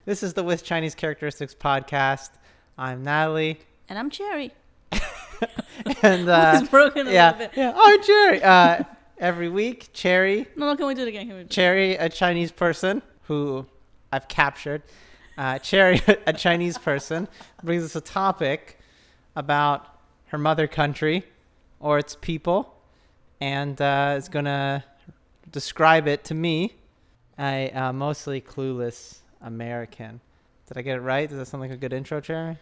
This is the With Chinese Characteristics podcast. I'm Natalie. And I'm Cherry. And It's broken a little bit. Yeah. Oh, Cherry. Every week, Cherry. No, can we do it again? Cherry, a Chinese person who I've captured. Cherry, a Chinese person, brings us a topic about her mother country or its people, and is going to describe it to me, a mostly clueless American. Did I get it right? Does that sound like a good intro, Cherry?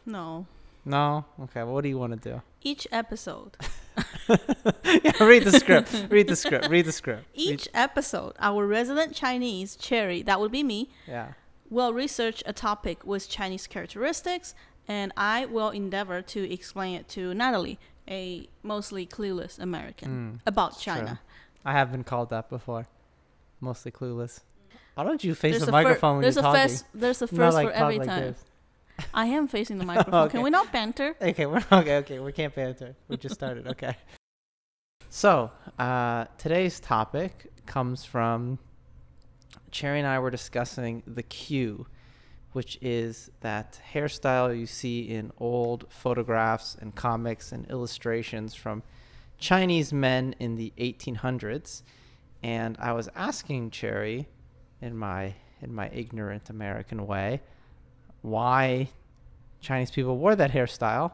No. No? Okay, well, what do you want to do? Each episode. Yeah, read the script. Each episode, our resident Chinese, Cherry, that would be me, will research a topic with Chinese characteristics, and I will endeavor to explain it to Natalie, a mostly clueless American, about China. True. I have been called that before. Mostly clueless. Why don't you face the microphone when you're talking? There's a first like for every like time. This. I am facing the microphone. Okay. Can we not banter? Okay, we can't banter. We just started. Okay. So, today's topic comes from Cherry and I were discussing the queue, which is that hairstyle you see in old photographs and comics and illustrations from Chinese men in the 1800s. And I was asking Cherry, in my ignorant American way, why Chinese people wore that hairstyle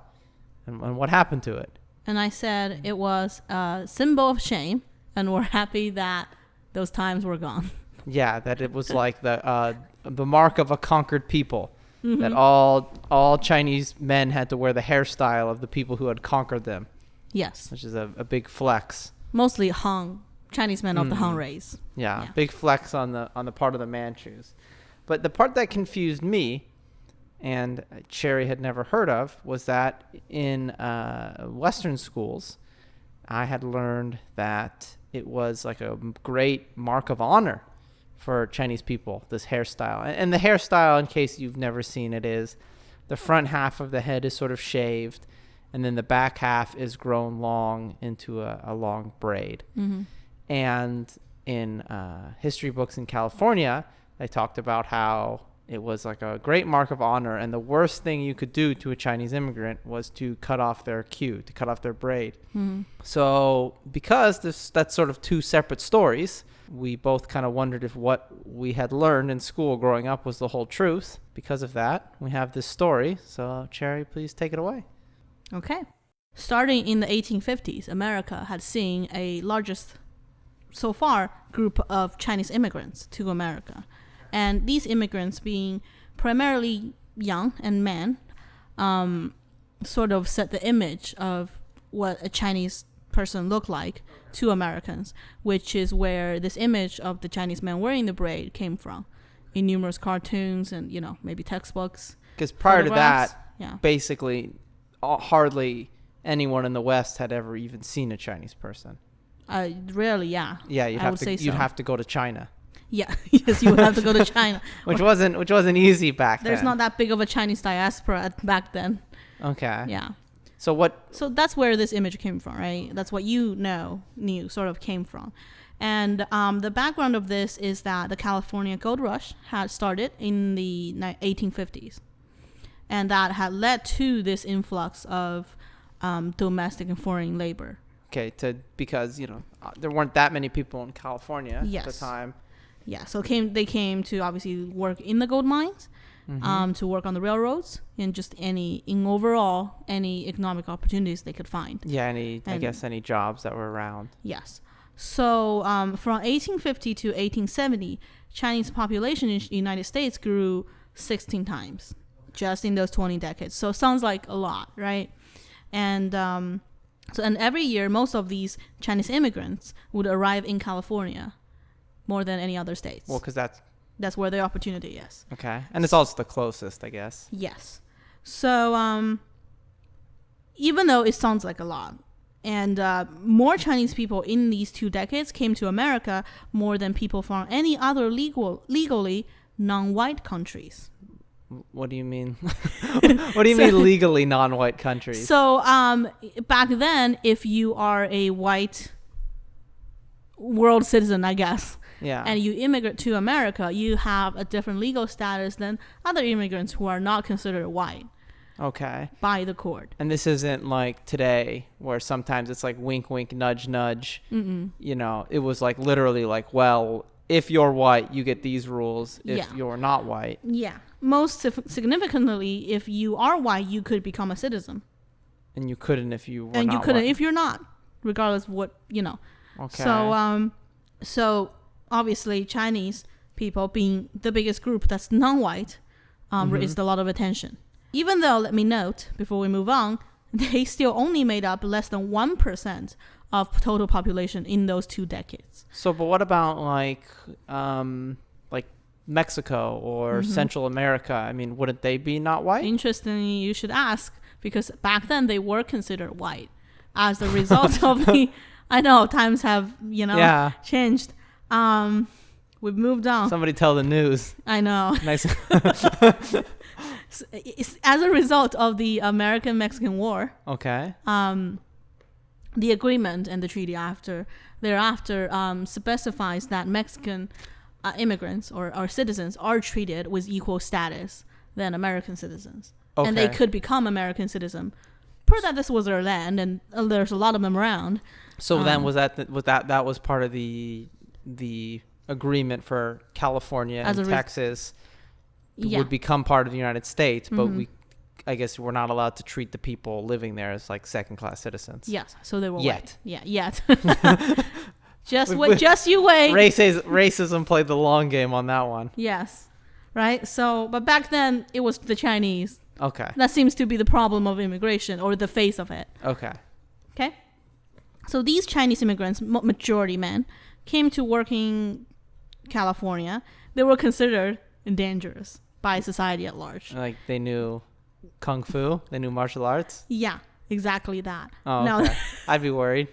and what happened to it. And I said it was a symbol of shame, and we're happy that those times were gone. Yeah, that it was like the mark of a conquered people. Mm-hmm. That all Chinese men had to wear the hairstyle of the people who had conquered them. Yes. Which is a big flex. Mostly Han, Chinese men of the Han race. Yeah, big flex on the part of the Manchus. But the part that confused me, and Cherry had never heard of, was that in Western schools, I had learned that it was like a great mark of honor for Chinese people, this hairstyle. And the hairstyle, in case you've never seen it, is the front half of the head is sort of shaved, and then the back half is grown long into a long braid. Mm-hmm. And in history books in California, they talked about how it was like a great mark of honor, and the worst thing you could do to a Chinese immigrant was to cut off their queue, to cut off their braid. Mm-hmm. So because that's sort of two separate stories, we both kind of wondered if what we had learned in school growing up was the whole truth. Because of that, we have this story. So Cherry, please take it away. Okay. Starting in the 1850s, America had seen a largest, so far, group of Chinese immigrants to America. And these immigrants, being primarily young and men, sort of set the image of what a Chinese person looked like to Americans, which is where this image of the Chinese man wearing the braid came from, in numerous cartoons and, maybe textbooks. Because prior to that, basically, hardly anyone in the West had ever even seen a Chinese person. Rarely, yeah. Yeah, you'd have to go to China. Yeah, yes, you would have to go to China. which wasn't easy back then. There's not that big of a Chinese diaspora back then. Okay. Yeah. So that's where this image came from, right? That's what sort of came from. And the background of this is that the California gold rush had started in the 1850s. And that had led to this influx of domestic and foreign labor. Okay, because there weren't that many people in California at the time. Yeah, so they came to obviously work in the gold mines, to work on the railroads, and just any economic opportunities they could find. Yeah, any jobs that were around. Yes. So from 1850 to 1870, Chinese population in the United States grew 16 times just in those 20 decades. So it sounds like a lot, right? And and every year, most of these Chinese immigrants would arrive in California more than any other states. Well, because that's where the opportunity is. Okay. And it's also the closest, I guess. Yes. So even though it sounds like a lot, and more Chinese people in these 2 decades came to America more than people from any other legally non-white countries. What do you mean? What do you mean legally non-white countries? So back then, if you are a white world citizen, I guess, Yeah. and you immigrate to America, you have a different legal status than other immigrants who are not considered white. Okay. By the court. And this isn't like today where sometimes it's like wink, wink, nudge, nudge. Mm-mm. You know, it was like literally like, well, if you're white, you get these rules. If you're not white. Yeah. Most significantly, if you are white, you could become a citizen. And you couldn't if you were and not you couldn't white. if you're not, regardless of what, Okay. So obviously Chinese people being the biggest group that's non-white raised a lot of attention. Even though, let me note, before we move on, they still only made up less than 1% of total population in those 2 decades. So, but what about like Mexico or Central America? I mean, wouldn't they be not white? Interestingly, you should ask, because back then they were considered white as a result of the... I know, times have, changed. We've moved on. Somebody tell the news. I know. Nice. As a result of the American-Mexican War, okay, the agreement and the treaty thereafter specifies that Mexican immigrants or citizens are treated with equal status than American citizens, and they could become American citizens. Per that this was their land, and there's a lot of them around. So then that was part of the agreement for California and Texas would become part of the United States, but I guess we're not allowed to treat the people living there as like second-class citizens. Yes, so they were yet. White. Yeah, yet. Just you wait. Racism played the long game on that one. Yes, right. So, but back then it was the Chinese. Okay. That seems to be the problem of immigration, or the face of it. Okay. So these Chinese immigrants, majority men, came to work in California. They were considered dangerous by society at large. Like they knew kung fu, they knew martial arts. Yeah, exactly that. Oh, okay. I'd be worried.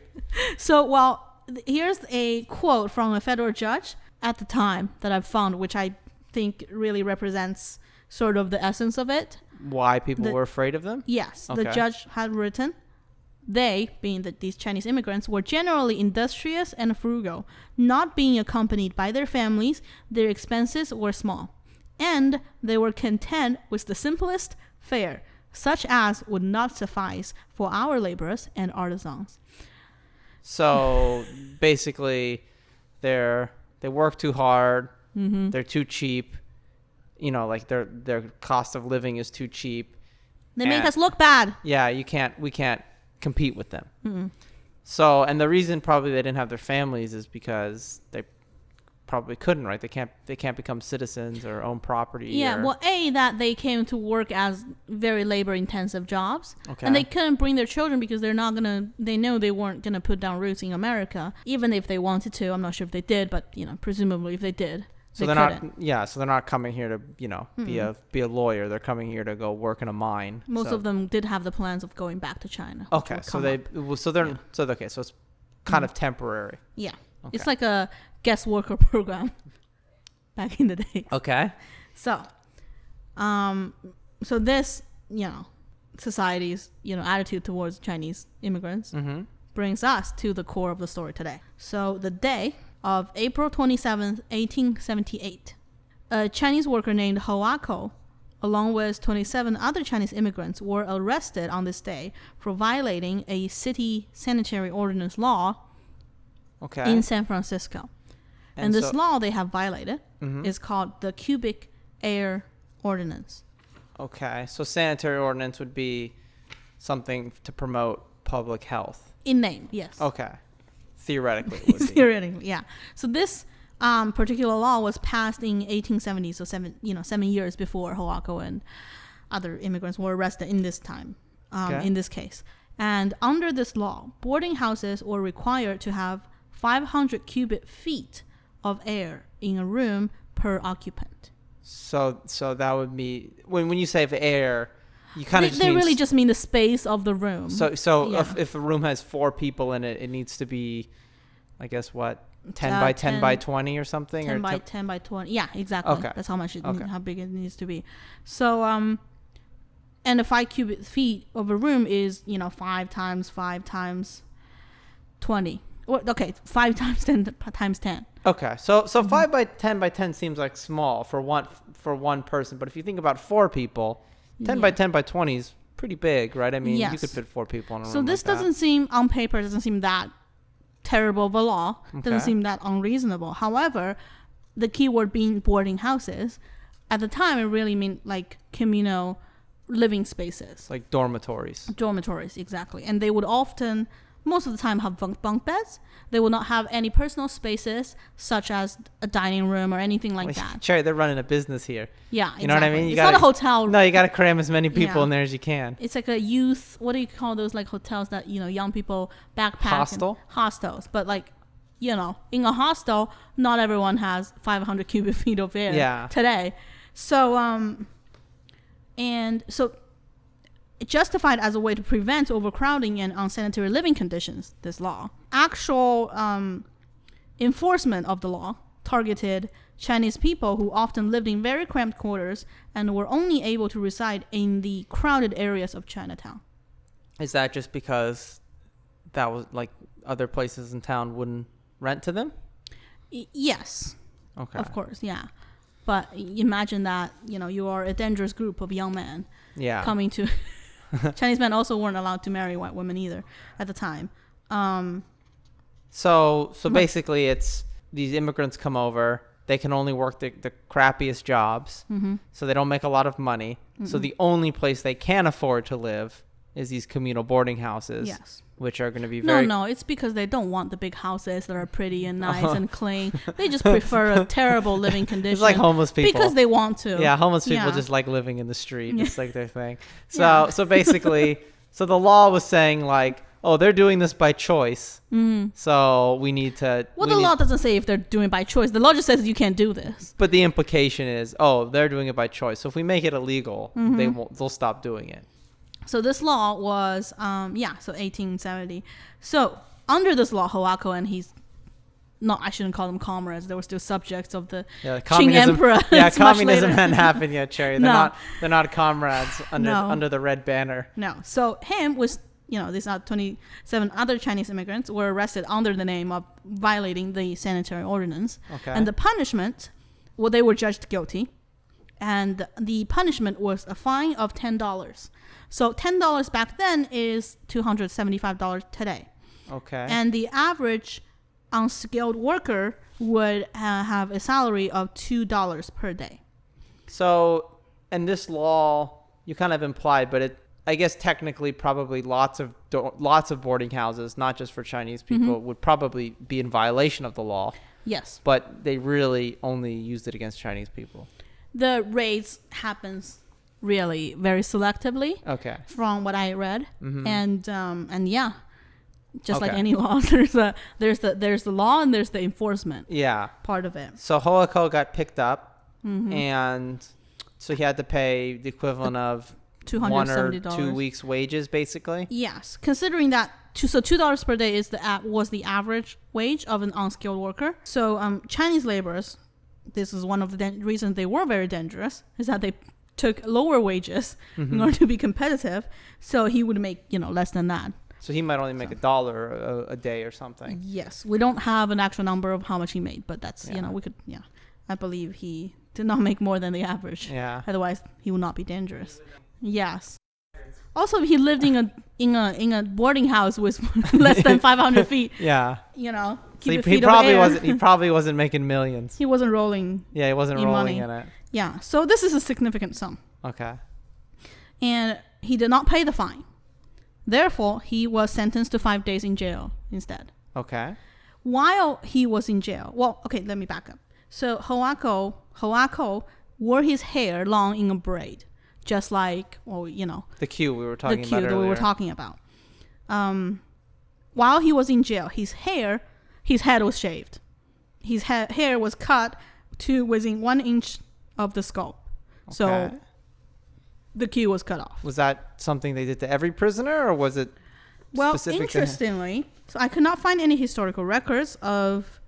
So, here's a quote from a federal judge at the time that I've found, which I think really represents sort of the essence of it. Why people were afraid of them? Yes. Okay. The judge had written, they, being these Chinese immigrants, were generally industrious and frugal, not being accompanied by their families, their expenses were small, and they were content with the simplest fare, such as would not suffice for our laborers and artisans. So basically, they work too hard, they're too cheap, like their cost of living is too cheap. They make us look bad. Yeah, we can't compete with them. Mm-mm. So, and the reason probably they didn't have their families is because they probably couldn't, right? They can't become citizens or own property. Yeah, that they came to work as very labor intensive jobs. Okay. And they couldn't bring their children because they know they weren't gonna put down roots in America, even if they wanted to. I'm not sure if they did, but presumably if they did. So they're not coming here to, be a lawyer. They're coming here to go work in a mine. Most of them did have the plans of going back to China. Okay. So it's kind of temporary. Yeah. Okay. It's like a guest worker program back in the day. Okay. So this, society's, attitude towards Chinese immigrants brings us to the core of the story today. So the day of April 27th, 1878, a Chinese worker named Hawako, along with 27 other Chinese immigrants, were arrested on this day for violating a city sanitary ordinance law in San Francisco. And this law they have violated is called the Cubic Air Ordinance. Okay, so sanitary ordinance would be something to promote public health. In name, yes. Okay. Theoretically, it would be. Theoretically, yeah. So this particular law was passed in 1870, so 7 years before Hawako and other immigrants were arrested in this time, in this case. And under this law, boarding houses were required to have 500 cubic feet of air in a room per occupant. So that would be when you say the air, you kind of they really just mean the space of the room. So if a room has 4 people in it, it needs to be, I guess, what, 10 by 10 by 20 or something? 10 by 10 by 20. Yeah, exactly. Okay. That's how big it needs to be. So and the 5 cubic feet of a room is 5 times 5 times 20. 5 times 10 times 10. Okay, so 5 by 10 by 10 seems like small for one person, but if you think about 4 people, 10 by 10 by 20 is pretty big, right? I mean, you could fit 4 people in a room. So this like doesn't seem on paper doesn't seem that terrible of a law. Doesn't seem that unreasonable. However, the keyword being boarding houses, at the time it really meant like communal living spaces, like dormitories. Dormitories, exactly. And they would often, most of the time, have bunk beds. They will not have any personal spaces, such as a dining room or anything like that. Cherry, they're running a business here. Yeah, exactly. You know what I mean? It's not a hotel. No, you got to cram as many people in there as you can. It's like a youth, what do you call those, like hotels that, young people backpack? Hostel? Hostels. But like, in a hostel, not everyone has 500 cubic feet of air today. So, and so justified as a way to prevent overcrowding and unsanitary living conditions, this law. Actual enforcement of the law targeted Chinese people who often lived in very cramped quarters and were only able to reside in the crowded areas of Chinatown. Is that just because that was like other places in town wouldn't rent to them? Yes. Okay. Of course, yeah. But imagine that, you are a dangerous group of young men coming to... Chinese men also weren't allowed to marry white women either at the time. So basically it's these immigrants come over. They can only work the crappiest jobs. Mm-hmm. So they don't make a lot of money. Mm-hmm. So the only place they can afford to live is these communal boarding houses. Yes. Which are going to be very... No, it's because they don't want the big houses that are pretty and nice and clean. They just prefer a terrible living condition. It's like homeless people. Because they want to. Yeah, homeless people just like living in the street. It's like their thing. So basically, so the law was saying like, oh, they're doing this by choice. Mm-hmm. So we need to... Well, the law doesn't say if they're doing it by choice. The law just says you can't do this. But the implication is, oh, they're doing it by choice. So if we make it illegal, they'll stop doing it. So this law was, so 1870. So under this law, Hawako and I shouldn't call them comrades. They were still subjects of the Qing Emperor. Yeah, communism hadn't happened yet, Cherry. They're not comrades under the red banner. No. So him was, these 27 other Chinese immigrants were arrested under the name of violating the sanitary ordinance. Okay. And the punishment, they were judged guilty. And the punishment was a fine of $10. So $10 back then is $275 today. Okay. And the average unskilled worker would have a salary of $2 per day. So, and this law, you kind of implied, but I guess technically probably lots of boarding houses, not just for Chinese people, would probably be in violation of the law. Yes. But they really only used it against Chinese people. The raids happens really very selectively. Okay. From what I read, and just like any law, there's the law and there's the enforcement. Yeah. Part of it. So Hawako got picked up, and so he had to pay the equivalent of $270. 1 or 2 weeks' wages, basically. Yes, considering that. So $2 per day was the average wage of an unskilled worker. So Chinese laborers. This is one of the reasons they were very dangerous, is that they took lower wages in order to be competitive. So he would make, less than that. So he might only make $1 a day or something. Yes. We don't have an actual number of how much he made, but that's, we could, I believe he did not make more than the average. Yeah. Otherwise, he would not be dangerous. Yes. Also, he lived in a boarding house with less than 500 feet. Yeah. So he probably wasn't making millions. He wasn't rolling. Yeah, he wasn't rolling in it. Yeah. So this is a significant sum. Okay. And he did not pay the fine. Therefore, he was sentenced to 5 days in jail instead. Okay. While he was in jail, let me back up. So Hawako wore his hair long in a braid. Just like, the queue we were talking about earlier. The queue that we were talking about. While he was in jail, his head was shaved. His hair was cut to within 1 inch of the skull. Okay. So the queue was cut off. Was that something they did to every prisoner, or was it specific? Well, interestingly, so I could not find any historical records of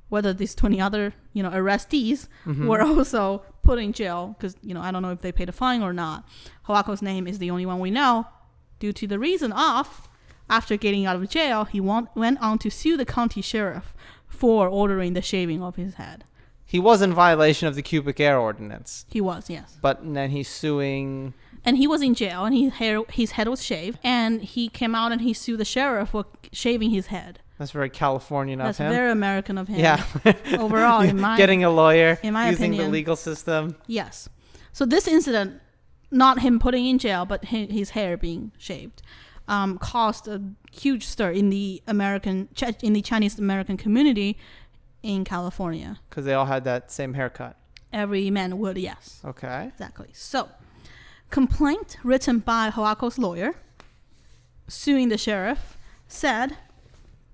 whether these 20 other, arrestees were also put in jail, because, I don't know if they paid a fine or not. Hawako's name is the only one we know, due to the reason of, after getting out of jail, he went on to sue the county sheriff for ordering the shaving of his head. He was in violation of the Pubic Hair Ordinance. He was, yes. But then he's suing... And he was in jail, and his head was shaved, and he came out and he sued the sheriff for shaving his head. That's very Californian of him. That's very American of him. Yeah. Overall, in my getting a lawyer, in my using opinion, the legal system. Yes. So this incident, not him putting in jail, but his hair being shaved, caused a huge stir in the Chinese American community in California. Because they all had that same haircut. Every man would, yes. Okay. Exactly. So, complaint written by Hawako's lawyer, suing the sheriff, said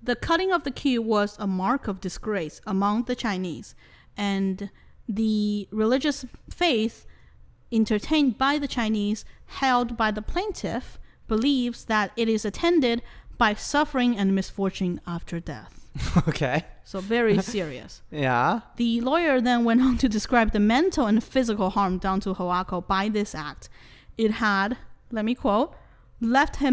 the cutting of the queue was a mark of disgrace among the Chinese, and the religious faith entertained by the Chinese, held by the plaintiff, believes that it is attended by suffering and misfortune after death. Okay. So very serious. Yeah. The lawyer then went on to describe the mental and physical harm done to Hawako by this act. It had, let me quote, leaving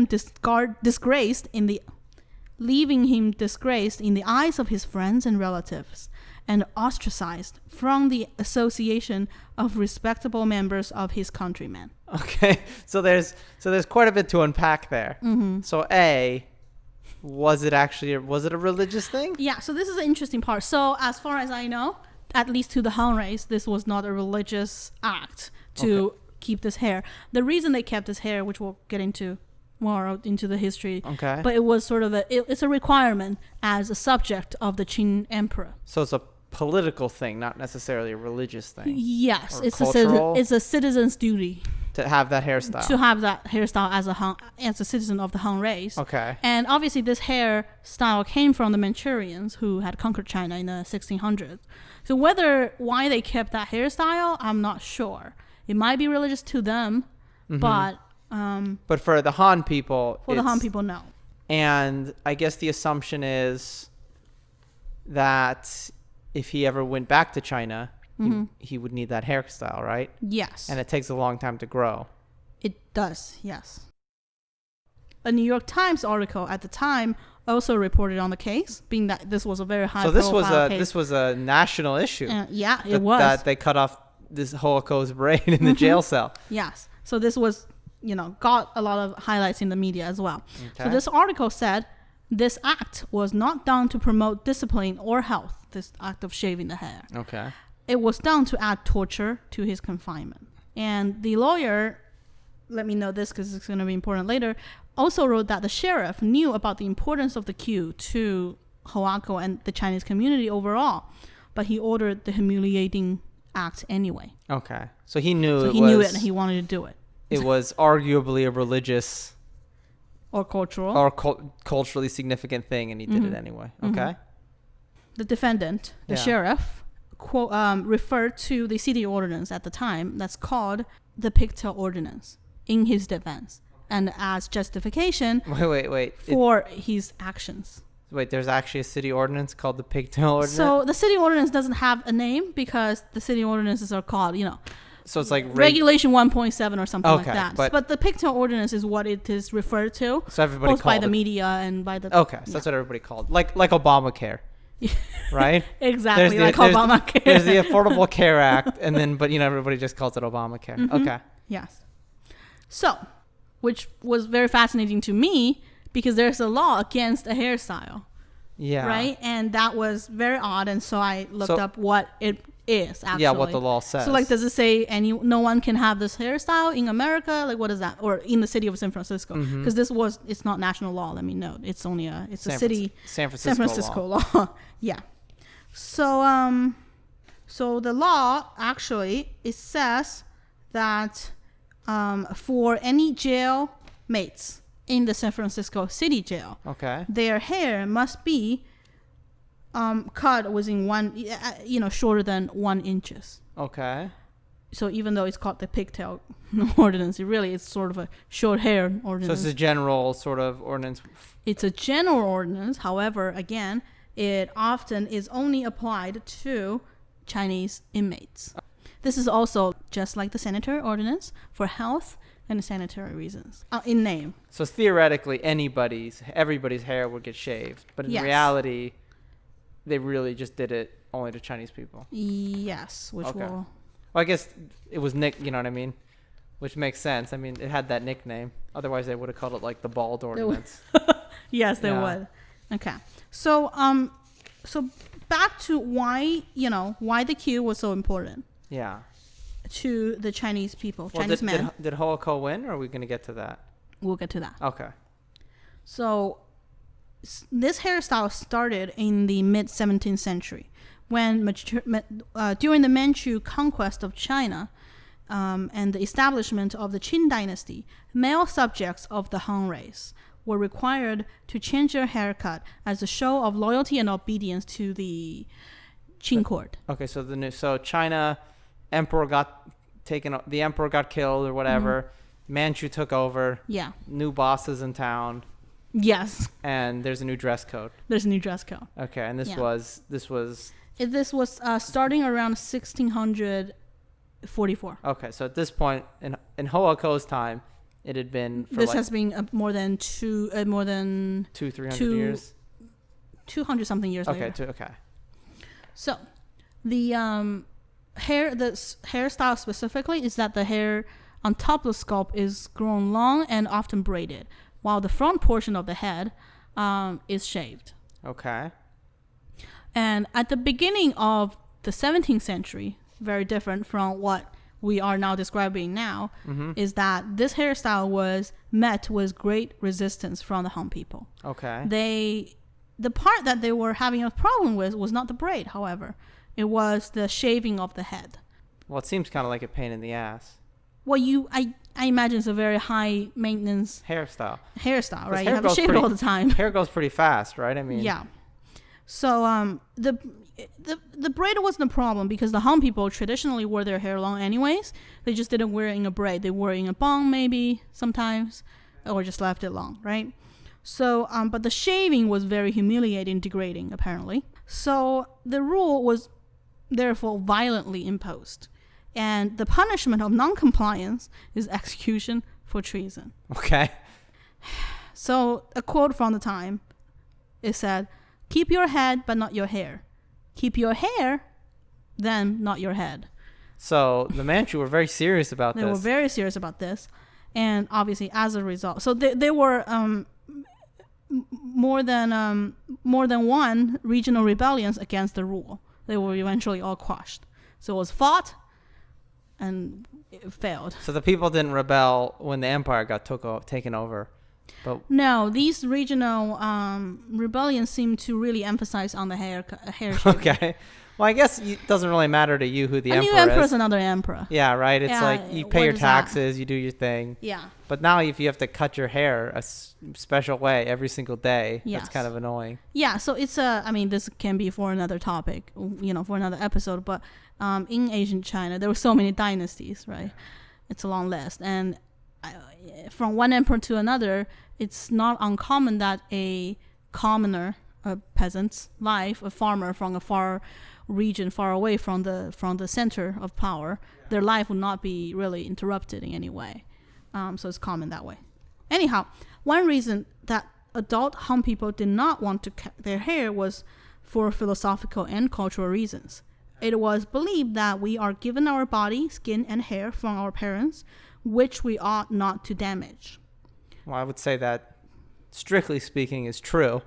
him disgraced in the eyes of his friends and relatives, and ostracized from the association of respectable members of his countrymen. Okay. So there's quite a bit to unpack there. Mm-hmm. So was it a religious thing? Yeah, so this is an interesting part. So as far as I know, at least to the Han race, this was not a religious act to keep this hair. The reason they kept this hair, which we'll get into more into the history, but it was sort of it's a requirement as a subject of the Qing emperor. So it's a political thing, not necessarily a religious thing. Yes, or it's cultural, it's a citizen's duty to have that hairstyle. To have that hairstyle as a citizen of the Han race. Okay. And obviously this hairstyle came from the Manchurians who had conquered China in the 1600s. So why they kept that hairstyle, I'm not sure. It might be religious to them, but for the Han people, no. And I guess the assumption is that if he ever went back to China, he would need that hairstyle, right? Yes. And it takes a long time to grow. It does, yes. A New York Times article at the time also reported on the case, being that this was a very high profile case. This was a national issue. Yeah, it was. That they cut off this Hawako's braid in the jail cell. Yes. So this was, got a lot of highlights in the media as well. Okay. So this article said this act was not done to promote discipline or health, this act of shaving the hair. Okay. It was done to add torture to his confinement. And the lawyer, let me know this because it's going to be important later, also wrote that the sheriff knew about the importance of the queue to Hawako and the Chinese community overall, but he ordered the humiliating act anyway. Okay. So he knew knew it and he wanted to do it. It was arguably a religious or cultural or culturally significant thing, and he did it anyway. Okay. The defendant, the sheriff, referred to the city ordinance at the time that's called the Pigtail Ordinance in his defense and as justification for his actions. Wait, there's actually a city ordinance called the Pigtail Ordinance? So the city ordinance doesn't have a name because the city ordinances are called, so it's like Regulation 1.7 or something like that. But the Pigtail Ordinance is what it is referred to. So everybody both by the media and by the... Okay, so that's what everybody called. Like Obamacare. Right? Exactly, Obamacare. There's the Affordable Care Act, and then, everybody just calls it Obamacare. Okay. Yes. So, which was very fascinating to me because there's a law against a hairstyle. Yeah. Right? And that was very odd, and so I looked up what it is actually. Yeah, what the law says. So does it say no one can have this hairstyle in America? What is that? Or in the city of San Francisco? Because it's not national law, let me note. It's only a city San Francisco law. Yeah. So so the law actually, it says that for any jail mates in the San Francisco city jail, their hair must be cut within shorter than 1 inches. Okay. So even though it's called the Pigtail Ordinance, it's sort of a short hair ordinance. So it's a general sort of ordinance. It's a general ordinance. However, again, it often is only applied to Chinese inmates. This is also just like the sanitary ordinance for health and sanitary reasons in name. So theoretically, everybody's hair would get shaved, but in reality, they really just did it only to Chinese people. Yes, which Okay. will. Well, I guess it was Nick. You know what I mean? Which makes sense. I mean, it had that nickname. Otherwise, they would have called it like the Bald Ordinance. Yes, they Yeah. would. Okay. So so back to why the queue was so important Yeah. to the Chinese people, Well, Chinese men. did Hawako win, or are we going to get to that? We'll get to that. Okay. So this hairstyle started in the mid 17th century when during the Manchu conquest of China and the establishment of the Qin dynasty, male subjects of the Han race were required to change their haircut as a show of loyalty and obedience to the Qin court. Okay, so China emperor got taken. The emperor got killed or whatever. Manchu took over. Yeah. New bosses in town, Yes. and there's a new dress code. There's a new dress code. Okay, and this Yeah. was This was starting around 1644. okay. So at this point in Hoako's time, it had been for This like has been more than 300 years. 200 something years Okay, later. okay. So the hairstyle specifically is that the hair on top of the scalp is grown long and often braided, while the front portion of the head is shaved. Okay. And at the beginning of the 17th century, very different from what we are now describing now, is that this hairstyle was met with great resistance from the Han people. Okay. The part that they were having a problem with was not the braid, however. It was the shaving of the head. Well, it seems kind of like a pain in the ass. Well, I imagine it's a very high maintenance Hairstyle, right? You hair have to goes shave it pretty- all the time. Hair goes pretty fast, right? I mean. Yeah. So the braid wasn't a problem because the Han people traditionally wore their hair long anyways. They just didn't wear it in a braid. They wore it in a bun maybe sometimes, or just left it long, right? So but the shaving was very humiliating, degrading apparently. So the rule was therefore violently imposed, and the punishment of non-compliance is execution for treason. Okay. So a quote from the time, it said, "Keep your head, but not your hair. Keep your hair, then not your head." So the Manchu were very serious about They this. were very serious about this, and obviously as a result, so they were more than one regional rebellions against the rule. They were eventually all quashed. So it was fought, and it failed. So the people didn't rebel when the empire got taken over, but No, these regional rebellions seem to really emphasize on the hair shaving. okay. Well, I guess it doesn't really matter to you who the A emperor new emperor is. is another emperor. Yeah, right. It's Yeah, like you pay what your is that? taxes, you do your thing. Yeah. But now, if you have to cut your hair a special way every single day, Yes. that's kind of annoying. Yeah, so it's I mean, this can be for another topic, for another episode, but in ancient China, there were so many dynasties, right? It's a long list. And from one emperor to another, it's not uncommon that a commoner, a peasant's life, a farmer from a far region, far away from the center of power, their life would not be really interrupted in any way. So it's common that way. Anyhow, one reason that adult Han people did not want to cut their hair was for philosophical and cultural reasons. It was believed that we are given our body, skin, and hair from our parents, which we ought not to damage. Well, I would say that, strictly speaking, is true.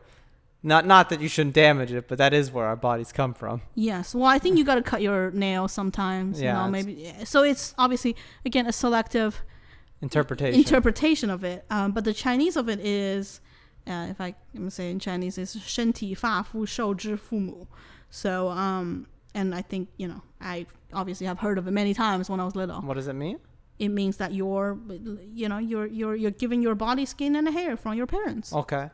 Not that you shouldn't damage it, but that is where our bodies come from. Yes. Well, I think you got to cut your nails sometimes. Yeah, Maybe. So it's obviously, again, a selective Interpretation of it. But the Chinese of it is, if I'm going to say in Chinese, is 身体发肤受之父母. So, and I think, I obviously have heard of it many times when I was little. What does it mean? It means that you're giving your body, skin, and hair from your parents. Okay.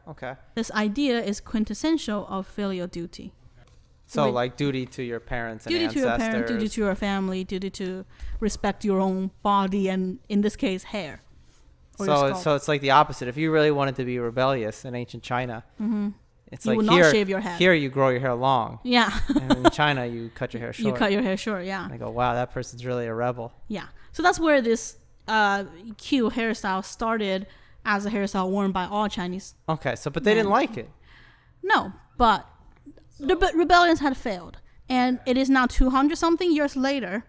This idea is quintessential of filial duty. So, With- like duty to your parents and Duty ancestors. to your parents, duty to your family, duty to respect your own body, and in this case, hair. Or your scalp. So it's like the opposite. If you really wanted to be rebellious in ancient China, it's You like would not shave your head. Here you grow your hair long. Yeah. And in China, you cut your hair short. You cut your hair short, yeah. And I go, wow, that person's really a rebel. Yeah. So that's where this Q hairstyle started as a hairstyle worn by all Chinese. Okay, but they didn't like it. No, but The rebellions had failed. And it is now 200 something years later,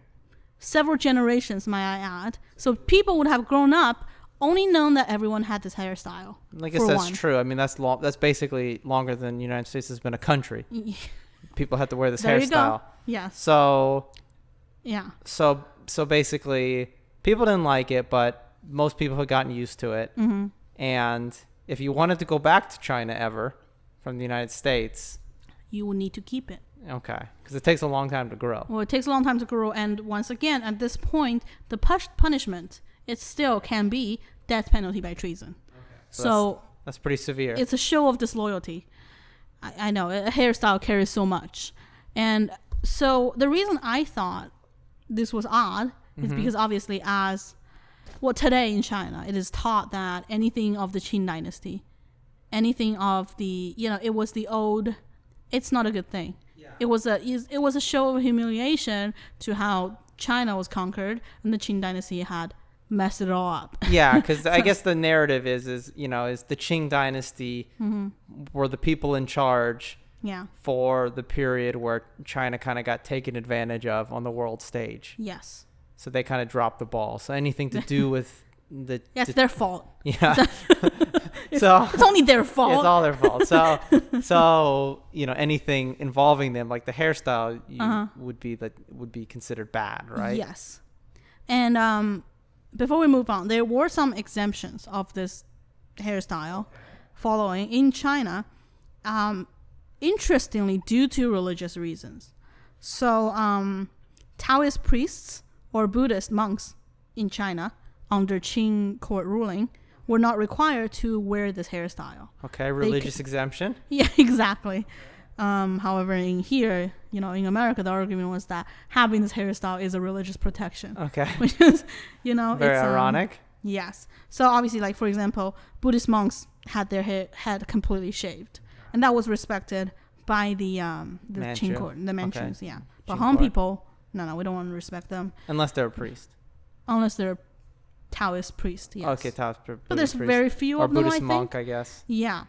several generations, might I add. So people would have grown up only known that everyone had this hairstyle. I guess that's true. I mean, that's basically longer than the United States has been a country. People had to wear this there hairstyle. You go. Yes. So, yeah. So basically, people didn't like it, but most people had gotten used to it. Mm-hmm. And if you wanted to go back to China ever from the United States, you will need to keep it. Okay, because it takes a long time to grow. Well, it takes a long time to grow, and once again, at this point, the punishment, it still can be death penalty by treason. Okay. So that's pretty severe. It's a show of disloyalty. I know, a hairstyle carries so much. And so the reason I thought this was odd is because obviously today in China, it is taught that anything of the Qing dynasty, anything of the, it was the old, it's not a good thing. It was a show of humiliation to how China was conquered and the Qing dynasty had messed it all up. Yeah, because I guess the narrative is the Qing dynasty were the people in charge for the period where China kind of got taken advantage of on the world stage. Yes. So they kind of dropped the ball. So anything to do with it's their fault. Yeah. It's only their fault. It's all their fault. So anything involving them, like the hairstyle, would be considered bad, right? Yes. And before we move on, there were some exemptions of this hairstyle following in China, interestingly, due to religious reasons. So Taoist priests or Buddhist monks in China under Qing court ruling were not required to wear this hairstyle. Okay, religious exemption. Yeah, exactly. However, in America, the argument was that having this hairstyle is a religious protection. Okay. Which is, very ironic. Yes. So obviously, like for example, Buddhist monks had their head completely shaved, and that was respected by the Qing court, the Manchus. Okay. Yeah. But Han people, no, we don't want to respect them unless they're a priest. Unless they're Taoist priest, yes. Okay, Taoist priest. But there's very few of them, Buddhist monk, I guess. Yeah.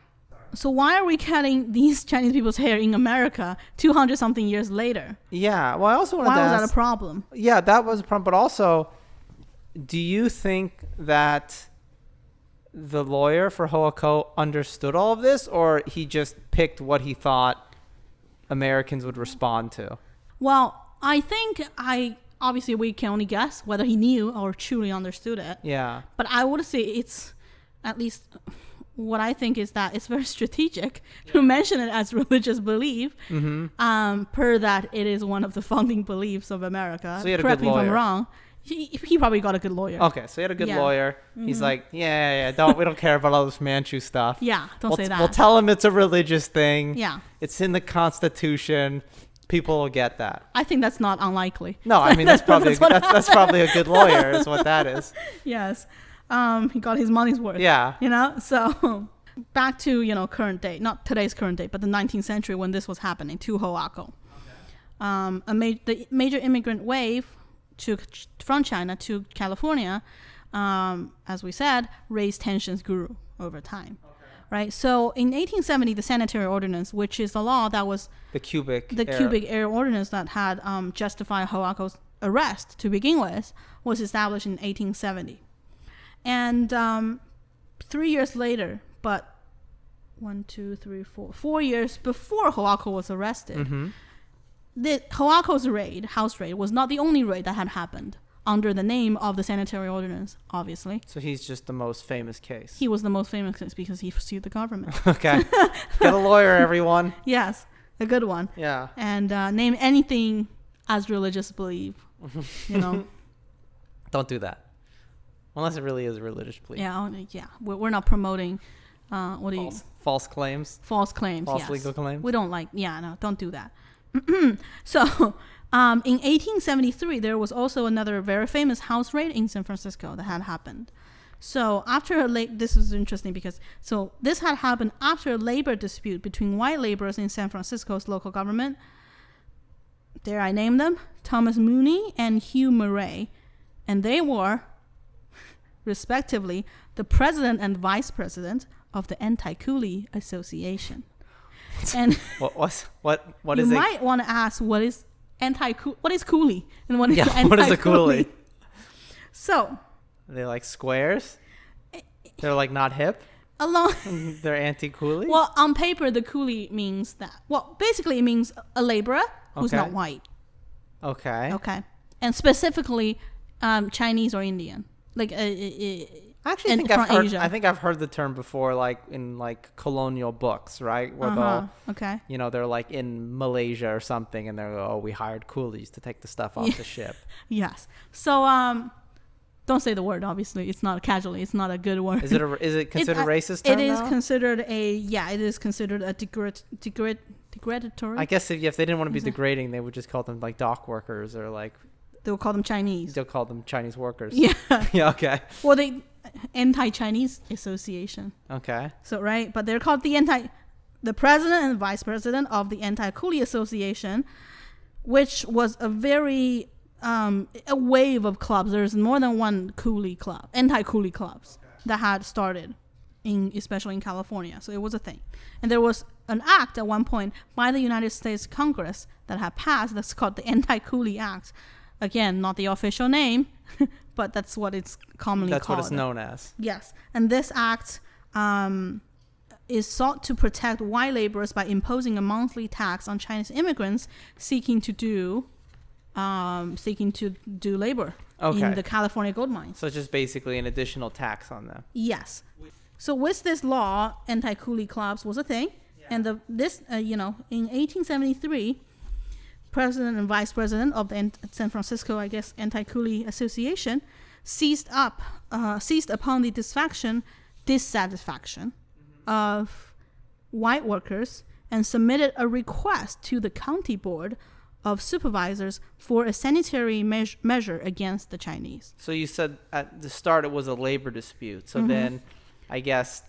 So why are we cutting these Chinese people's hair in America 200 something years later? Yeah. Well, I also wanted to ask. Why was that a problem? Yeah, that was a problem. But also, do you think that the lawyer for Hawako understood all of this, or he just picked what he thought Americans would respond to? Well, I think obviously we can only guess whether he knew or truly understood it. Yeah. But I would say it's, at least what I think is that it's very strategic to mention it as religious belief, per that it is one of the founding beliefs of America. So he had Correct a good lawyer. me if I'm wrong. He probably got a good lawyer. Okay, so he had a good lawyer. He's like, we don't care about all this Manchu stuff. Yeah, don't say that. We'll tell him it's a religious thing. Yeah. It's in the Constitution. People will get that. I think that's not unlikely. No, I mean that's probably that's probably a good lawyer is what that is. Yes. He got his money's worth. Yeah. So back to, current date, not today's current date, but the 19th century when this was happening to Hawako. Okay. The major immigrant wave from China to California, as we said, raised tensions grew over time. Okay. Right. So in 1870, the Sanitary Ordinance, which is the law that was the cubic air ordinance that had justified Hawako's arrest to begin with, was established in 1870. And 3 years later, but 4 years before Hawako was arrested, the Hawako's house raid, was not the only raid that had happened under the name of the Sanitary Ordinance, obviously. So he's just the most famous case. He was the most famous case because he sued the government. Okay. Get a lawyer, everyone. Yes, a good one. Yeah. And name anything as religious belief, Don't do that. Unless it really is a religious belief. Yeah. We're not promoting, false claims? False claims, False legal claims? We don't don't do that. So, in 1873, there was also another very famous house raid in San Francisco that had happened. So this is interesting because this had happened after a labor dispute between white laborers in San Francisco's local government. Dare I name them? Thomas Mooney and Hugh Murray. And they were, respectively, the president and vice president of the AntiCoulee Association. And what you is it? might want to ask what is coolie and what is Yeah, what is a coolie? So Are they like squares? They're like not hip? along They're anti-coolie? well, on paper the coolie means that basically it means a laborer who's Okay. not white. Okay. Okay. And specifically Chinese or Indian. Like Actually, I think I've heard the term before, like in like colonial books, right? Where Okay. they're like in Malaysia or something, and they're we hired coolies to take the stuff off the ship. Yes. So don't say the word. Obviously, it's not casually. It's not a good word. Is it considered racist term? It is now? considered a degradatory. I guess if they didn't want to be degrading, they would just call them like dock workers or like they will call them Chinese. they'll call them Chinese workers. Yeah. Yeah. Okay. Well, the Anti-Chinese Association. Okay. So right, but they're called the president and vice president of the AntiCoulee Association, which was a very a wave of clubs. There's more than one anti-coolie clubs that had started especially in California. So it was a thing. And there was an act at one point by the United States Congress that had passed that's called the AntiCoulee Act. Again, not the official name, but that's what it's commonly called. That's what it's known as. Yes. And this act is sought to protect white laborers by imposing a monthly tax on Chinese immigrants seeking to do labor in the California gold mines. So it's just basically an additional tax on them. Yes. So with this law, anti-coolie clubs was a thing. Yeah. And in 1873, president and vice president of the San Francisco, I guess, Anti-Coolee Association seized upon the dissatisfaction of white workers and submitted a request to the county board of supervisors for a sanitary measure against the Chinese. So you said at the start it was a labor dispute. So then I guess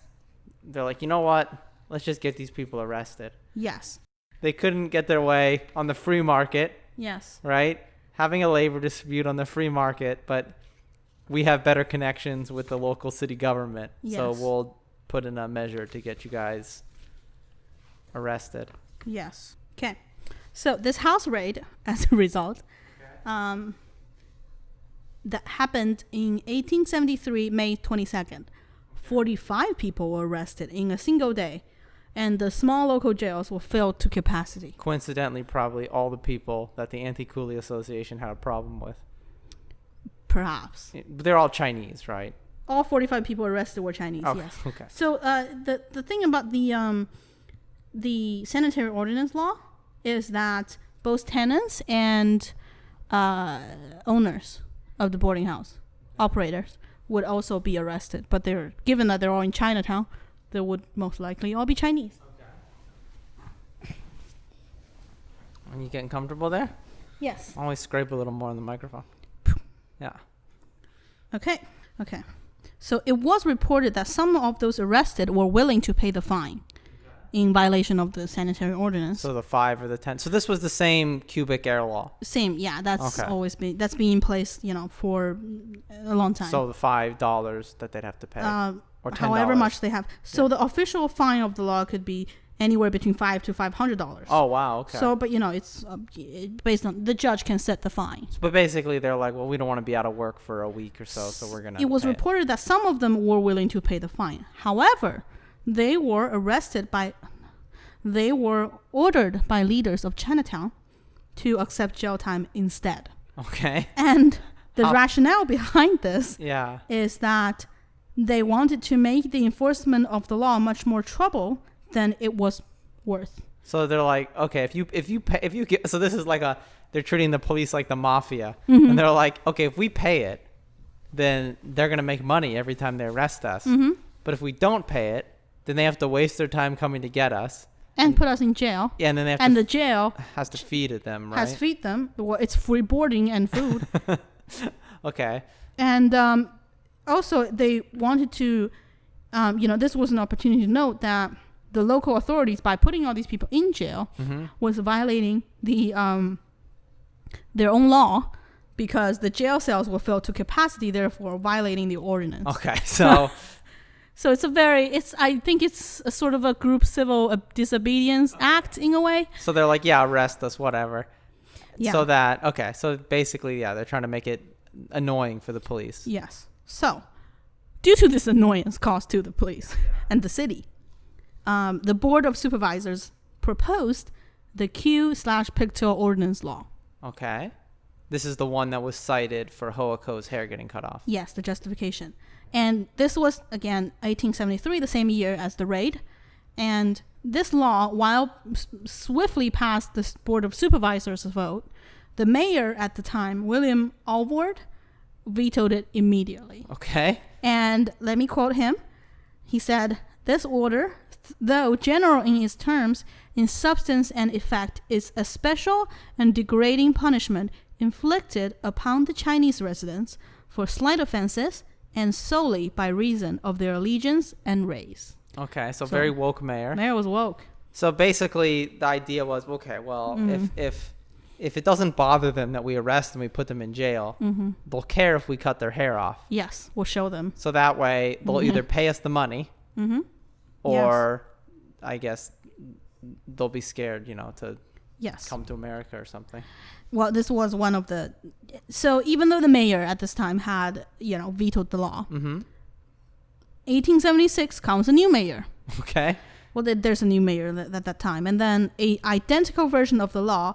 they're like, you know what? Let's just get these people arrested. Yes. They couldn't get their way on the free market. Yes. Right? Having a labor dispute on the free market, but we have better connections with the local city government. Yes. So we'll put in a measure to get you guys arrested. Yes. Okay. So this house raid, as a result, that happened in 1873, May 22nd. 45 people were arrested in a single day, and the small local jails were filled to capacity. Coincidentally, probably all the people that the Anti-Coolee Association had a problem with. Perhaps. They're all Chinese, right? All 45 people arrested were Chinese, yes. Okay. So the thing about the sanitary ordinance law is that both tenants and owners of the boarding house, operators, would also be arrested. But given that they're all in Chinatown, they would most likely all be Chinese. Okay. Are you getting comfortable there? Yes. Always scrape a little more on the microphone. Yeah. Okay. So it was reported that some of those arrested were willing to pay the fine in violation of the sanitary ordinance. So the 5 or the 10. So this was the same cubic air law. Same, yeah. That's always been in place, for a long time. So the $5 that they'd have to pay, or $10. However much they have. So the official fine of the law could be anywhere between $500 to $500. Oh wow, okay. So, but it's based on the judge can set the fine. But basically, they're like, well, we don't want to be out of work for a week or so we're gonna. It was reported that some of them were willing to pay the fine. However, they were ordered by leaders of Chinatown to accept jail time instead. Okay. And the rationale behind this is that they wanted to make the enforcement of the law much more trouble than it was worth. So they're like, okay, if you get, so this is like they're treating the police like the mafia, Mm-hmm. and they're like, okay, if we pay it, then they're gonna make money every time they arrest us. Mm-hmm. But if we don't pay it, then they have to waste their time coming to get us and put us in jail. Yeah, and then they have the jail has to feed them, right? Has to feed them. Well, it's free boarding and food. Okay. And also they wanted to, this was an opportunity to note that the local authorities, by putting all these people in jail, was violating their own law, because the jail cells were filled to capacity, therefore violating the ordinance. Okay, so So I think it's a sort of a group civil disobedience act in a way. So they're like, yeah, arrest us, whatever. Yeah. So basically, yeah, they're trying to make it annoying for the police. Yes. So, due to this annoyance caused to the police and the city, the Board of Supervisors proposed the Q/Pigtail Ordinance law. Okay. This is the one that was cited for Hawako's hair getting cut off. Yes, the justification. And this was, again, 1873, the same year as the raid. And this law, while swiftly passed the Board of Supervisors' vote, the mayor at the time, William Alvord, vetoed it immediately. Okay. And let me quote him. He said, "This order, though general in its terms, in substance and effect, is a special and degrading punishment inflicted upon the Chinese residents for slight offenses and solely by reason of their allegiance and race." Okay, so very woke mayor. Mayor was woke. So basically, the idea was, okay, well, if it doesn't bother them that we arrest them, we put them in jail, they'll care if we cut their hair off. Yes, we'll show them. So that way, they'll either pay us the money, or I guess they'll be scared, to come to America or something. Well, this was one of the... So even though the mayor at this time had, vetoed the law, 1876 comes a new mayor. Okay. Well, there's a new mayor at that time. And then a identical version of the law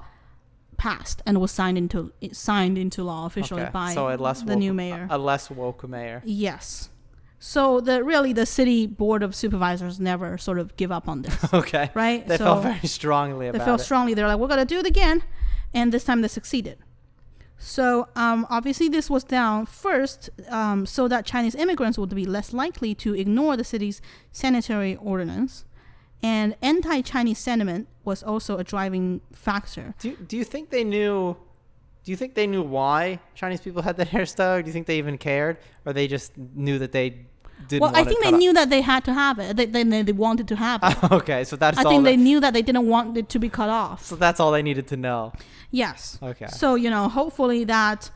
passed and was signed into law officially by the new mayor. A less woke mayor. Yes. So the city board of supervisors never sort of give up on this. Okay. Right? They felt very strongly about it. They felt strongly. They're like, we're going to do it again. And this time they succeeded. So obviously this was done first so that Chinese immigrants would be less likely to ignore the city's sanitary ordinance. And anti-Chinese sentiment was also a driving factor. Do you think they knew? Do you think they knew why Chinese people had that hairstyle? Or do you think they even cared, or they just knew that they didn't? Well, I think they knew that they had to have it. They wanted to have it. Okay, so that's. I think they knew that they didn't want it to be cut off. So that's all they needed to know. Yes. Okay. So hopefully that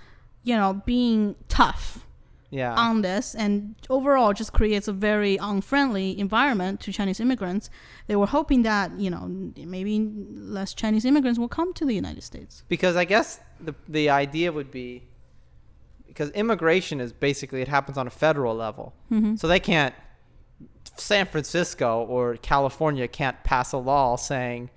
being tough. Yeah. On this, and overall just creates a very unfriendly environment to Chinese immigrants. They were hoping that maybe less Chinese immigrants will come to the United States. Because I guess the idea would be, because immigration is basically, it happens on a federal level, so they can't, San Francisco or California can't pass a law saying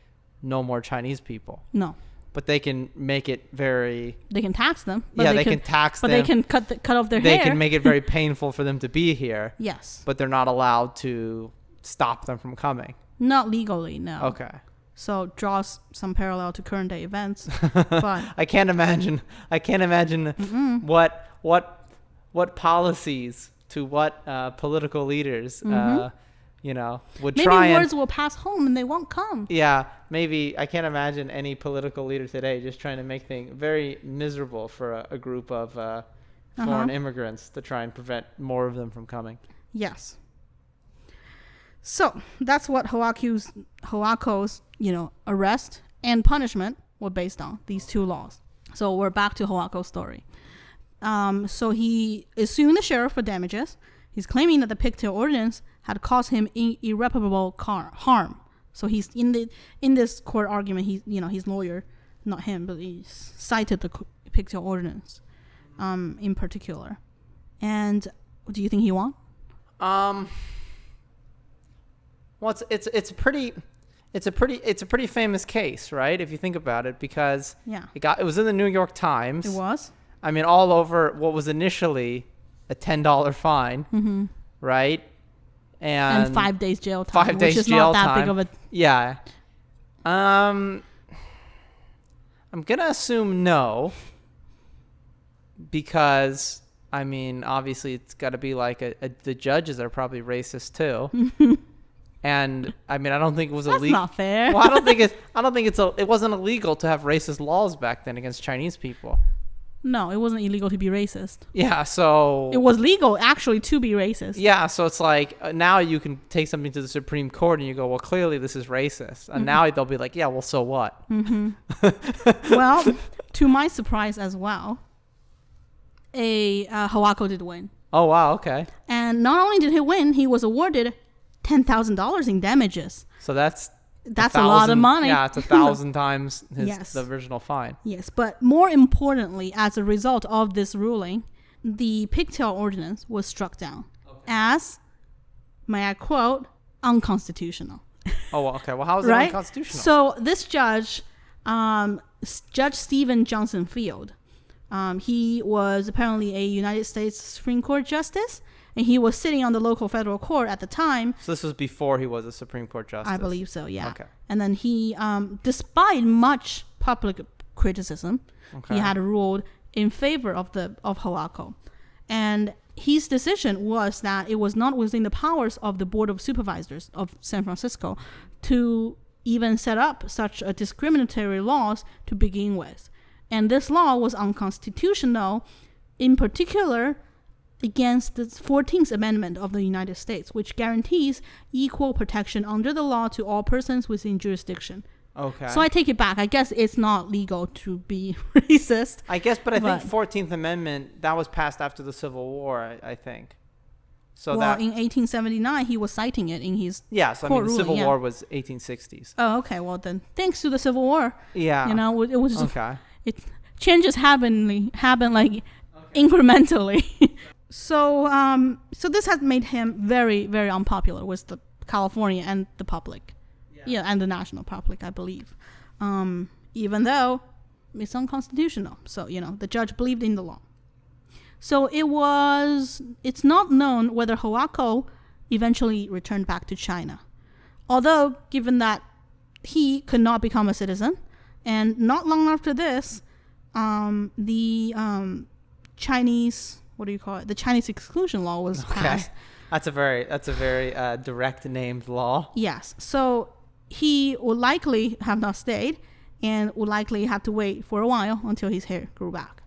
no more Chinese people. No. But they can make it very... They can tax them. But they can tax them. But they can cut off their hair. They can make it very painful for them to be here. Yes. But they're not allowed to stop them from coming. Not legally, no. Okay. So draws some parallel to current day events. But I can't imagine what policies to what political leaders would maybe try. Maybe words will pass home and they won't come. Yeah, maybe. I can't imagine any political leader today just trying to make things very miserable for a group of foreign immigrants to try and prevent more of them from coming. Yes. So that's what Hawako's arrest and punishment were based on, these two laws. So we're back to Hawako's story. So he is suing the sheriff for damages. He's claiming that the Pigtail Ordinance had caused him irreparable harm. So he's in this court argument. His lawyer, not him, but he cited the Pigtail Ordinance, in particular. And do you think he won? Well, it's a pretty famous case, right? If you think about it, because it was in the New York Times. It was. I mean, all over what was initially a $10 fine, right? And 5 days jail time. 5 days which is jail not that time. big of a... Yeah. I'm gonna assume no, because I mean, obviously, it's got to be like the judges are probably racist too. And I mean, I don't think it was illegal. That's not fair. Well, I don't think it wasn't illegal to have racist laws back then against Chinese people. No, it wasn't illegal to be racist. Yeah, so... It was legal, actually, to be racist. Yeah, so it's like, now you can take something to the Supreme Court and you go, well, clearly this is racist. And now they'll be like, yeah, well, so what? Well, to my surprise as well, Hawako did win. Oh, wow, okay. And And not only did he win, he was awarded $10,000 in damages. So that's a lot of money. Yeah, it's 1,000 times Yes. the original fine. Yes, but more importantly, as a result of this ruling, the Pigtail Ordinance was struck down as, may I quote, unconstitutional. Oh, okay. Well, how is it Right? unconstitutional? So this judge, Judge Stephen Johnson Field, he was apparently a United States Supreme Court justice, and he was sitting on the local federal court at the time. So this was before he was a Supreme Court justice? I believe so, yeah. Okay. And then he, despite much public criticism, he had ruled in favor of Hawako. And his decision was that it was not within the powers of the Board of Supervisors of San Francisco to even set up such a discriminatory laws to begin with. And this law was unconstitutional, in particular against the 14th Amendment of the United States, which guarantees equal protection under the law to all persons within jurisdiction. Okay. So I take it back. I guess it's not legal to be racist. I guess, but I think 14th Amendment, that was passed after the Civil War, I think. So well, in 1879, he was citing it in his so I mean, the Civil War was 1860s. Oh, okay. Well, then, thanks to the Civil War, yeah, it was okay. Changes happen like incrementally. So this has made him very, very unpopular with the California and the public, and the national public, I believe. Even though it's unconstitutional, so the judge believed in the law. So it's not known whether Hawako eventually returned back to China. Although, given that he could not become a citizen, and not long after this, the Chinese, what do you call it? The Chinese Exclusion Law was passed. That's a very direct named law. Yes. So he would likely have not stayed and would likely have to wait for a while until his hair grew back.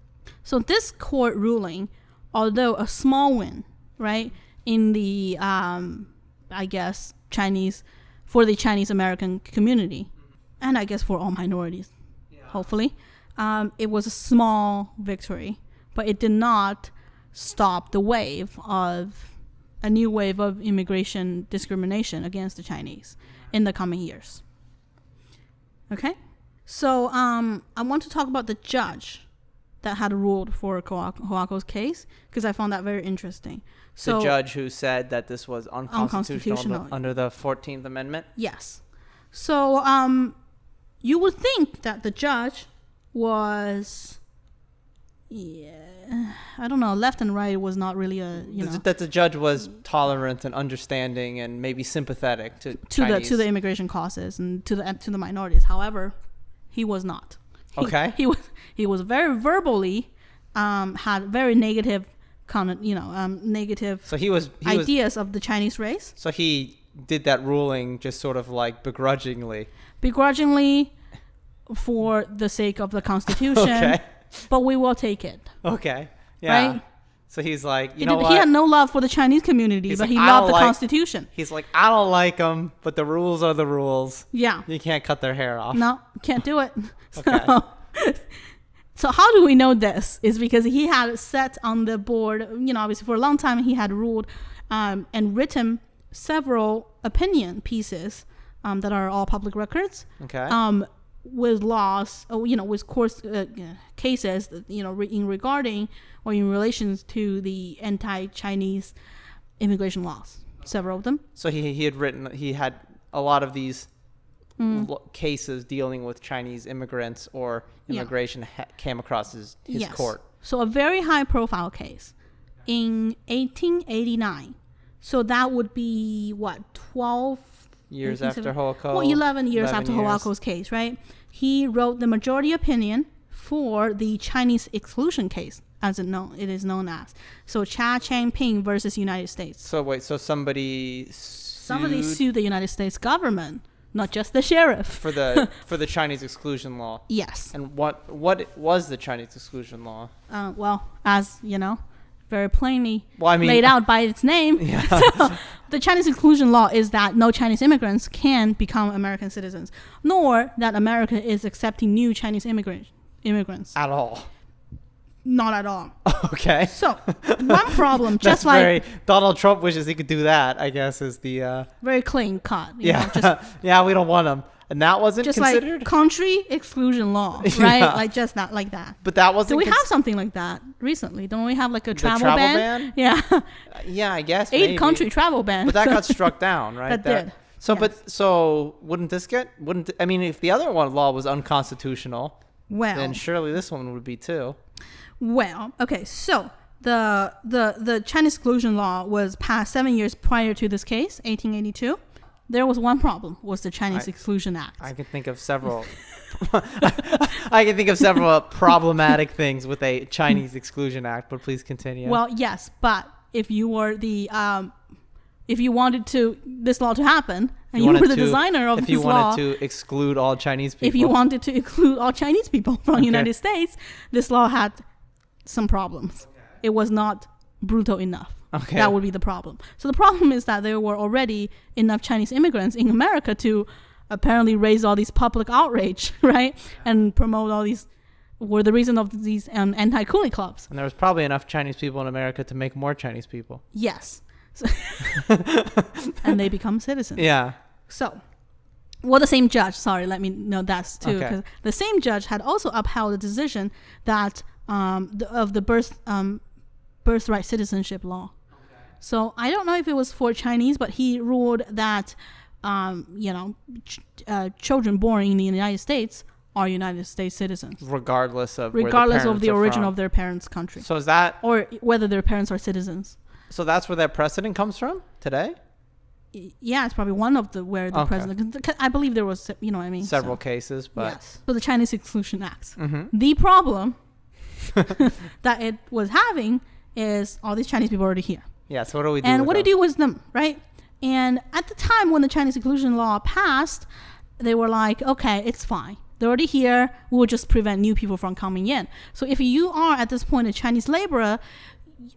So this court ruling, although a small win, right, in the, I guess, for the Chinese American community, and I guess for all minorities, hopefully, it was a small victory, but it did not stop the a new wave of immigration discrimination against the Chinese in the coming years. Okay? So I want to talk about the judge that had ruled for Hawako's case, because I found that very interesting. So, the judge who said that this was unconstitutional under the 14th Amendment? Yes. So you would think that the judge was, I don't know, left and right was not really that the judge was tolerant and understanding and maybe sympathetic to the immigration causes and to the minorities. However, he was not. Okay. He was very verbally had very negative negative so he ideas of the Chinese race. So he did that ruling just sort of like begrudgingly for the sake of the Constitution. Okay. But we will take it. Okay. Yeah. Right? So he's like, He had no love for the Chinese community, but he loved the Constitution. He's like, I don't like them, but the rules are the rules. Yeah. You can't cut their hair off. No, can't do it. Okay. So how do we know this? Is because he had sat on the board, obviously for a long time he had ruled and written several opinion pieces that are all public records. Okay. With laws, with court cases, in regarding or in relations to the anti-Chinese immigration laws, several of them. So he had a lot of these cases dealing with Chinese immigrants or immigration came across his court. So a very high-profile case in 1889. So that would be 12 years after Hawako. Well, 11 years after Hawako's case, right? He wrote the majority opinion for the Chinese exclusion case, as it is known as. So Cha Chang-ping versus United States. So wait, so somebody sued the United States government, not just the sheriff, for the Chinese exclusion law. Yes. And what was the Chinese exclusion law? Well, as very plainly laid out by its name. Yeah. So, the Chinese exclusion law is that no Chinese immigrants can become American citizens, nor that America is accepting new Chinese immigrants at all. Not at all. Okay. So one problem, That's just like very, Donald Trump wishes he could do that, I guess, is the very clean cut. yeah. Just, Yeah, we don't want them. And that wasn't just considered? like country exclusion law, right? Yeah. Like just not like that. But that wasn't Do we have something like that recently? Don't we have like a travel ban? Yeah. Yeah, I guess 8 maybe. country travel ban. But that got struck down, right? That did. So, Yes. but so wouldn't this get? Wouldn't I mean, if the other one law was unconstitutional, Well, then surely this one would be too. Well, okay, so the Chinese exclusion law was passed 7 years prior to this case, 1882. There was one problem, was the Chinese Exclusion Act. I can think of several. I can think of several problematic things with a Chinese Exclusion Act, but please continue. Well, yes, but if you were if you wanted this law to happen, and you were the designer of this law, if you wanted to exclude all Chinese people, if you wanted to exclude all Chinese people from the United States, this law had some problems. It was not brutal enough. Okay. That would be the problem. So the problem is that there were already enough Chinese immigrants in America to apparently raise all these public outrage, right? And promote all these, were the reason of these anti-Coulee clubs. And there was probably enough Chinese people in America to make more Chinese people. Yes. So and they become citizens. Yeah. So, well, the same judge, sorry, let me know that's too, Okay. because the same judge had also upheld the decision that of the birthright citizenship law. So I don't know if it was for Chinese, but he ruled that, children born in the United States are United States citizens, Regardless of the origin of their parents' country, So is that? or whether their parents are citizens. So that's where that precedent comes from today? Yeah, it's probably one of the Okay. president. I believe there was, you know what I mean. Several cases, but Yes. So the Chinese Exclusion Act. Mhm. The problem that it was having is all these Chinese people already here. Yeah. So what do we do? And with what do them? you do with them, right? And at the time when the Chinese Exclusion Law passed, they were like, okay, it's fine. They're already here. We'll just prevent new people from coming in. So if you are at this point a Chinese laborer,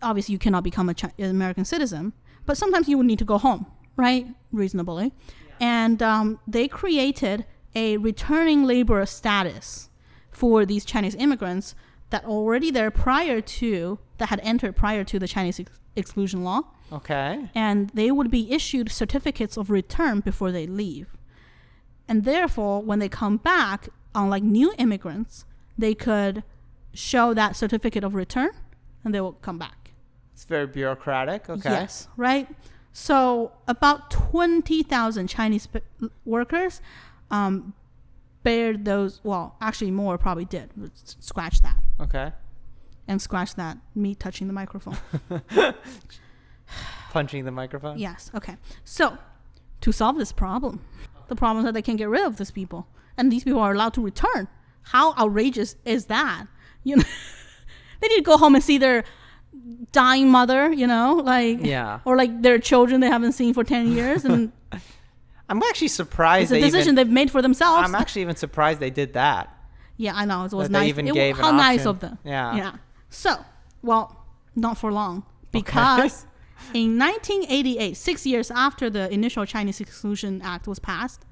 obviously you cannot become an American citizen, but sometimes you would need to go home, right? Reasonably. And they created a returning laborer status for these Chinese immigrants that already there that had entered prior to the Chinese exclusion law. Okay. And they would be issued certificates of return before they leave. And therefore, when they come back, unlike new immigrants, they could show that certificate of return and they will come back. It's very bureaucratic. Okay. Yes, right? So about 20,000 Chinese workers bared those, well, actually more probably did. Scratch that. Okay. And scratch that, me touching the microphone. Punching the microphone? Yes, okay. So, to solve this problem, the problem is that they can't get rid of these people. And these people are allowed to return. How outrageous is that? You know, they need to go home and see their dying mother, Yeah. or like their children they haven't seen for 10 years. And I'm actually surprised. It's a decision they've made for themselves. I'm actually even surprised they did that. Yeah, I know. It was That nice. they even gave how an nice option. of them. Yeah. Yeah. So, well, not for long. Because in 1988, 6 years after the initial Chinese Exclusion Act was passed,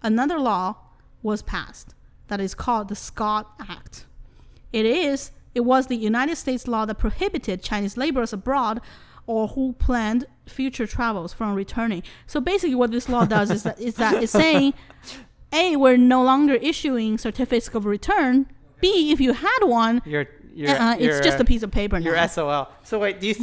another law was passed that is called the Scotch Act. It was the United States law that prohibited Chinese laborers abroad or who planned future travels from returning. So basically what this law does is that it's saying, A, we're no longer issuing certificates of return. B, if you had one, it's just a piece of paper now. You're SOL. So wait, do you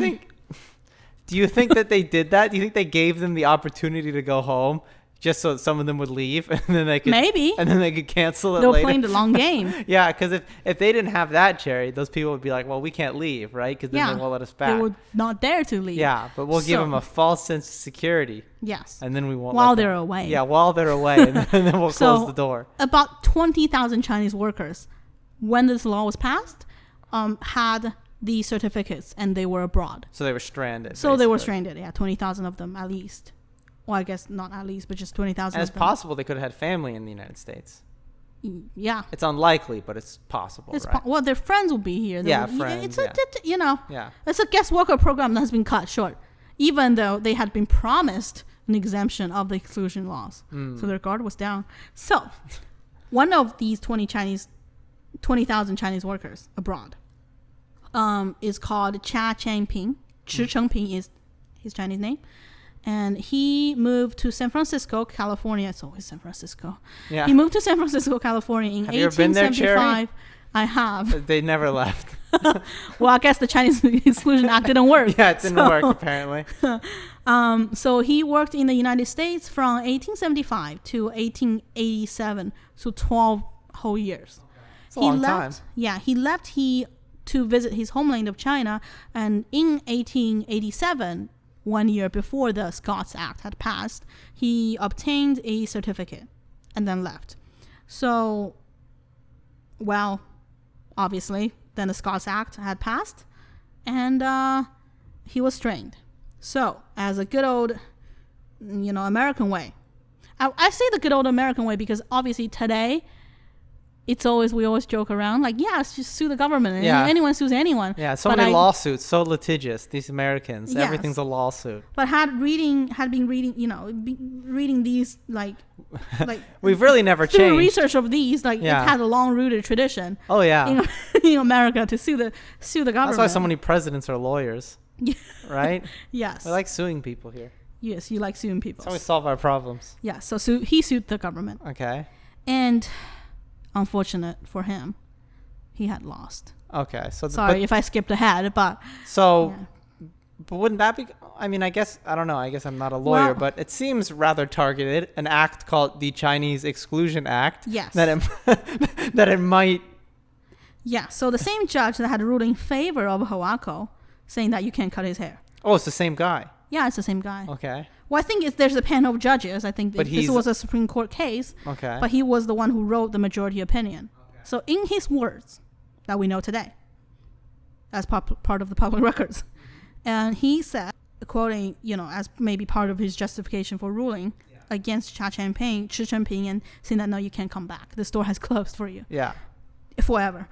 think that they did that? Do you think they gave them the opportunity to go home just so some of them would leave and then they could cancel it They were later? playing the long game. Yeah, because if they didn't have that, Jerry, those people would be like, well, we can't leave, right? Because then they won't let us back. They would not dare to leave. Yeah, but we'll give them a false sense of security. Yes. And then we won't While let them. they're away. Yeah, while they're away, and then we'll close the door. About 20,000 Chinese workers, when this law was passed, had the certificates and they were abroad. So they were stranded. So they were stranded, yeah, 20,000 of them at least. Well, I guess not at least, but just 20,000 And of it's them. possible they could have had family in the United States. Yeah. It's unlikely, but it's possible, right? Well, their friends will be here. Yeah, friends, Yeah. It's a guest worker program that has been cut short, even though they had been promised an exemption of the exclusion laws. So their guard was down. So one of these 20,000 Chinese workers abroad is called Cha Changping. Chi Chengping is his Chinese name. And he moved to San Francisco, California. It's always San Francisco. Yeah. He moved to San Francisco, California in Have you ever been there, 1875. I have. They never left. Well, I guess the Chinese Exclusion Act didn't work. Yeah, it didn't work, apparently. So he worked in the United States from 1875 to 1887, so 12 whole years. It's a long time. Yeah, he left to visit his homeland of China, and in 1887, 1 year before the Scotch Act had passed, he obtained a certificate and then left. So, well, obviously, then the Scotch Act had passed, and he was trained. So, as a good old, American way. I say the good old American way because obviously today, we always joke around like, yeah, let's just sue the government. Yeah. Anyone sues anyone. Yeah, so many lawsuits, so litigious, these Americans. Yes. Everything's a lawsuit. But been reading these like we've really never through changed. research of these, like Yeah. it had a long-rooted tradition. Oh yeah. In America to sue the government. That's why so many presidents are lawyers. Right? Yes. I like suing people here. Yes, you like suing people. That's how we solve our problems. Yeah, so he sued the government. Okay. And unfortunate for him, he had lost. Okay. So Sorry if I skipped ahead, but so yeah. but wouldn't that be I mean, I don't know. I guess I'm not a lawyer, Well, but it seems rather targeted. An act called the Chinese Exclusion Act. Yes. That it might. Yeah, so the same judge that had ruled in favor of Hawako, saying that you can't cut his hair. Oh, it's the same guy. Yeah, it's the same guy. Okay. Well, I think there's a panel of judges. I think But this was a Supreme Court case. Okay. But he was the one who wrote the majority opinion. Okay. So in his words that we know today, as part of the public records, and he said, quoting, as maybe part of his justification for ruling against Chi Changping, and saying that, no, you can't come back. The store has closed for you. Yeah. Forever.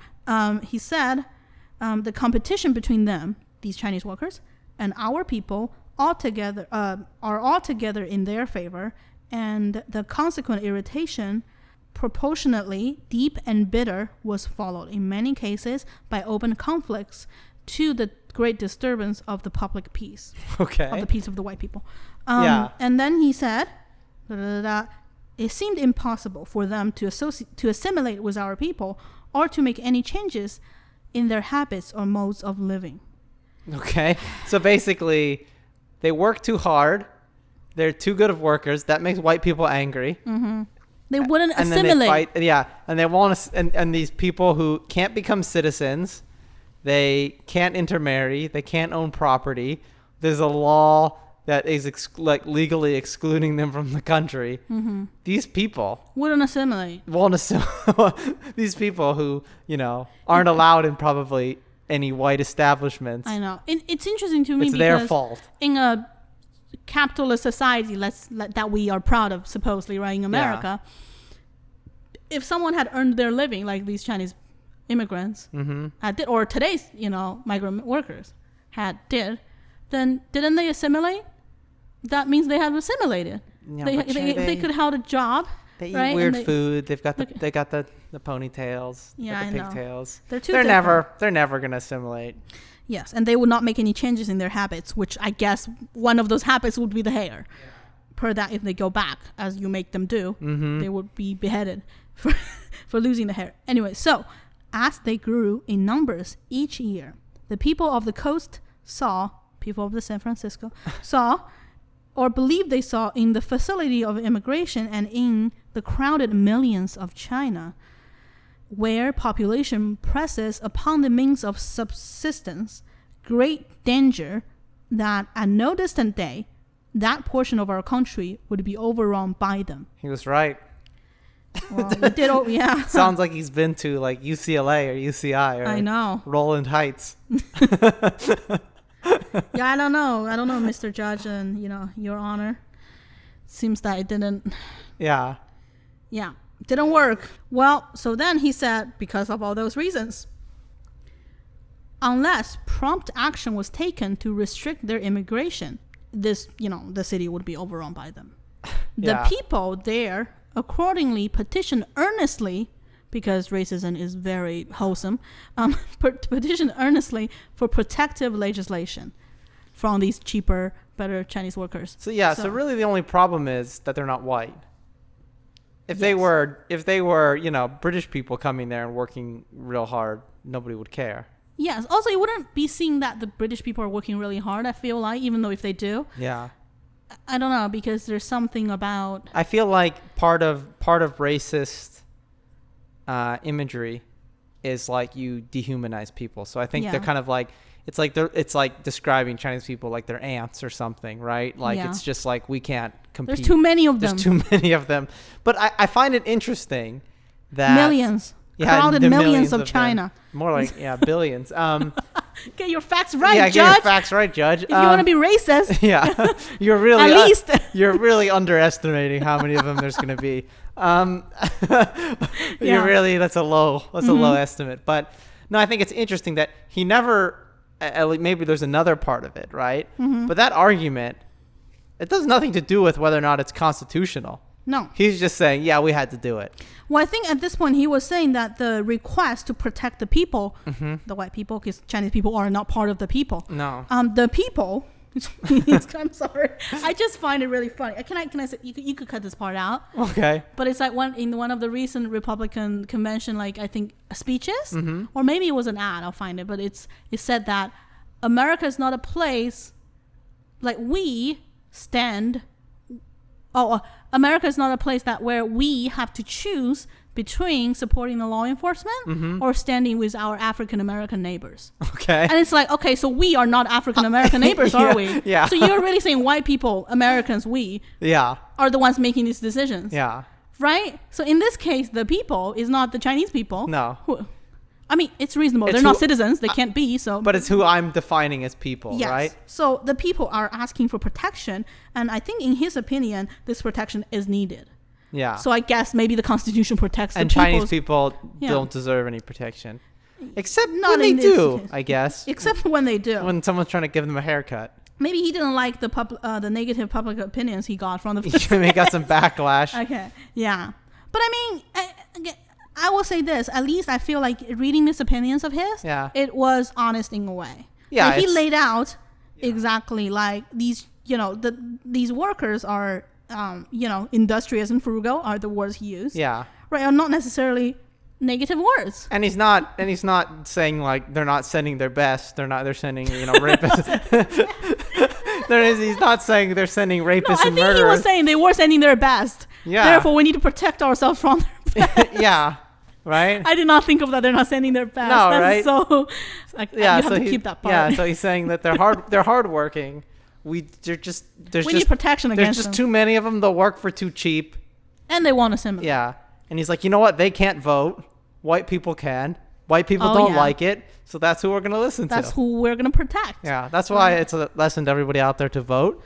He said the competition between them, these Chinese workers, and our people are altogether in their favor, and the consequent irritation, proportionately deep and bitter, was followed in many cases by open conflicts to the great disturbance of the public peace. Okay. Of the peace of the white people. Yeah. And then he said, it seemed impossible for them to assimilate with our people or to make any changes in their habits or modes of living. Okay. So basically, they work too hard. They're too good of workers. That makes white people angry. Mm-hmm. They wouldn't and assimilate. Then they fight. Yeah. And they want to, and these people who can't become citizens, they can't intermarry, they can't own property. There's a law that is legally excluding them from the country. Mm-hmm. These people wouldn't assimilate. These people who, aren't allowed in probably any white establishments. I know. It's interesting to me it's because their fault. In a capitalist society that we are proud of, supposedly, right, in America, if someone had earned their living, like these Chinese immigrants did, or today's, migrant workers did, then didn't they assimilate? That means they have assimilated. Yeah, they could have a job. They eat right? weird food. They got the ponytails. Yeah, the pigtails. They're never gonna assimilate. Yes, and they would not make any changes in their habits, which I guess one of those habits would be the hair. Yeah. Per that, if they go back, as you make them do, they would be beheaded for losing the hair. Anyway, so as they grew in numbers each year, the people of the coast people of the San Francisco saw or believed they saw in the facility of immigration and in the crowded millions of China, where population presses upon the means of subsistence, great danger that at no distant day, that portion of our country would be overrun by them. He was right. Well, we did, yeah. Sounds like he's been to like UCLA or UCI or I know. Roland Heights. Yeah, I don't know, Mr. Judge, and Your Honor. Seems that it didn't. Yeah. Yeah, didn't work. Well, so then he said, because of all those reasons, unless prompt action was taken to restrict their immigration, this, the city would be overrun by them. The people there accordingly petitioned earnestly because racism is very wholesome, petitioned earnestly for protective legislation from these cheaper, better Chinese workers. So really the only problem is that they're not white. If they Yes. were, British people coming there and working real hard, nobody would care. Yes. Also, you wouldn't be seeing that the British people are working really hard, I feel like, even though if they do. Yeah. I don't know, because there's something about... I feel like part of racist imagery is like you dehumanize people. So I think they're kind of like, it's like describing Chinese people like they're ants or something, right? Like it's just like we can't compete. There's too many of them. There's too many of them. But I find it interesting that millions. Crowded the millions of them. China. More like billions. Get your facts right, Judge. Judge. Get your facts right, Judge. If you want to be racist. Yeah, you're really at least you're really underestimating how many of them there's going to be. You're really that's a low estimate. But no, I think it's interesting that he never. Maybe there's another part of it, right? Mm-hmm. But that argument, it does nothing to do with whether or not it's constitutional. No. He's just saying, yeah, we had to do it. Well, I think at this point he was saying that the request to protect the people, Mm-hmm. the white people, because Chinese people are not part of the people. No. The people. I'm sorry. I just find it really funny. Can I say you could cut this part out? Okay. But it's like in one of the recent Republican convention, like I think speeches, Mm-hmm. or maybe it was an ad. I'll find it. But it said that America is not a place like we stand. America is not a place where we have to choose between supporting the law enforcement or standing with our African American neighbors. Okay. And it's like, okay, so we are not African American neighbors, are we? Yeah. So you're really saying white people, Americans, we are the ones making these decisions. Yeah. Right? So in this case, the people is not the Chinese people. No. I mean, it's reasonable. They're not citizens. They can't be. So. But it's who I'm defining as people, yes. right? So the people are asking for protection. And I think in his opinion, this protection is needed. Yeah. So I guess maybe the Constitution protects and the people. Chinese people don't deserve any protection. Except when they in this do, case. I guess. Except when they do. When someone's trying to give them a haircut. Maybe he didn't like the negative public opinions he got from the... He got some backlash. Okay. Yeah. But I mean, I will say this. At least I feel like reading these opinions of his, it was honest in a way. Yeah. Like he laid out exactly like these, these workers are, industrious and frugal are the words he used. Yeah. Right. Are not necessarily negative words. And he's not saying like they're not sending their best. They're sending, rapists. He's not saying they're sending rapists and murderers. I think he was saying they were sending their best. Yeah. Therefore, we need to protect ourselves from their best. Yeah. Right? I did not think of that. They're not sending their best. No, that's right? So, like, you have to keep that part. Yeah, so he's saying that they're hardworking. We need protection against them. There's just too many of them. They'll work for too cheap. And they want assembly. Yeah. And he's like, you know what? They can't vote. White people can. White people don't like it. So that's who we're going to listen to. That's who we're going to protect. Yeah. That's why it's a lesson to everybody out there to vote.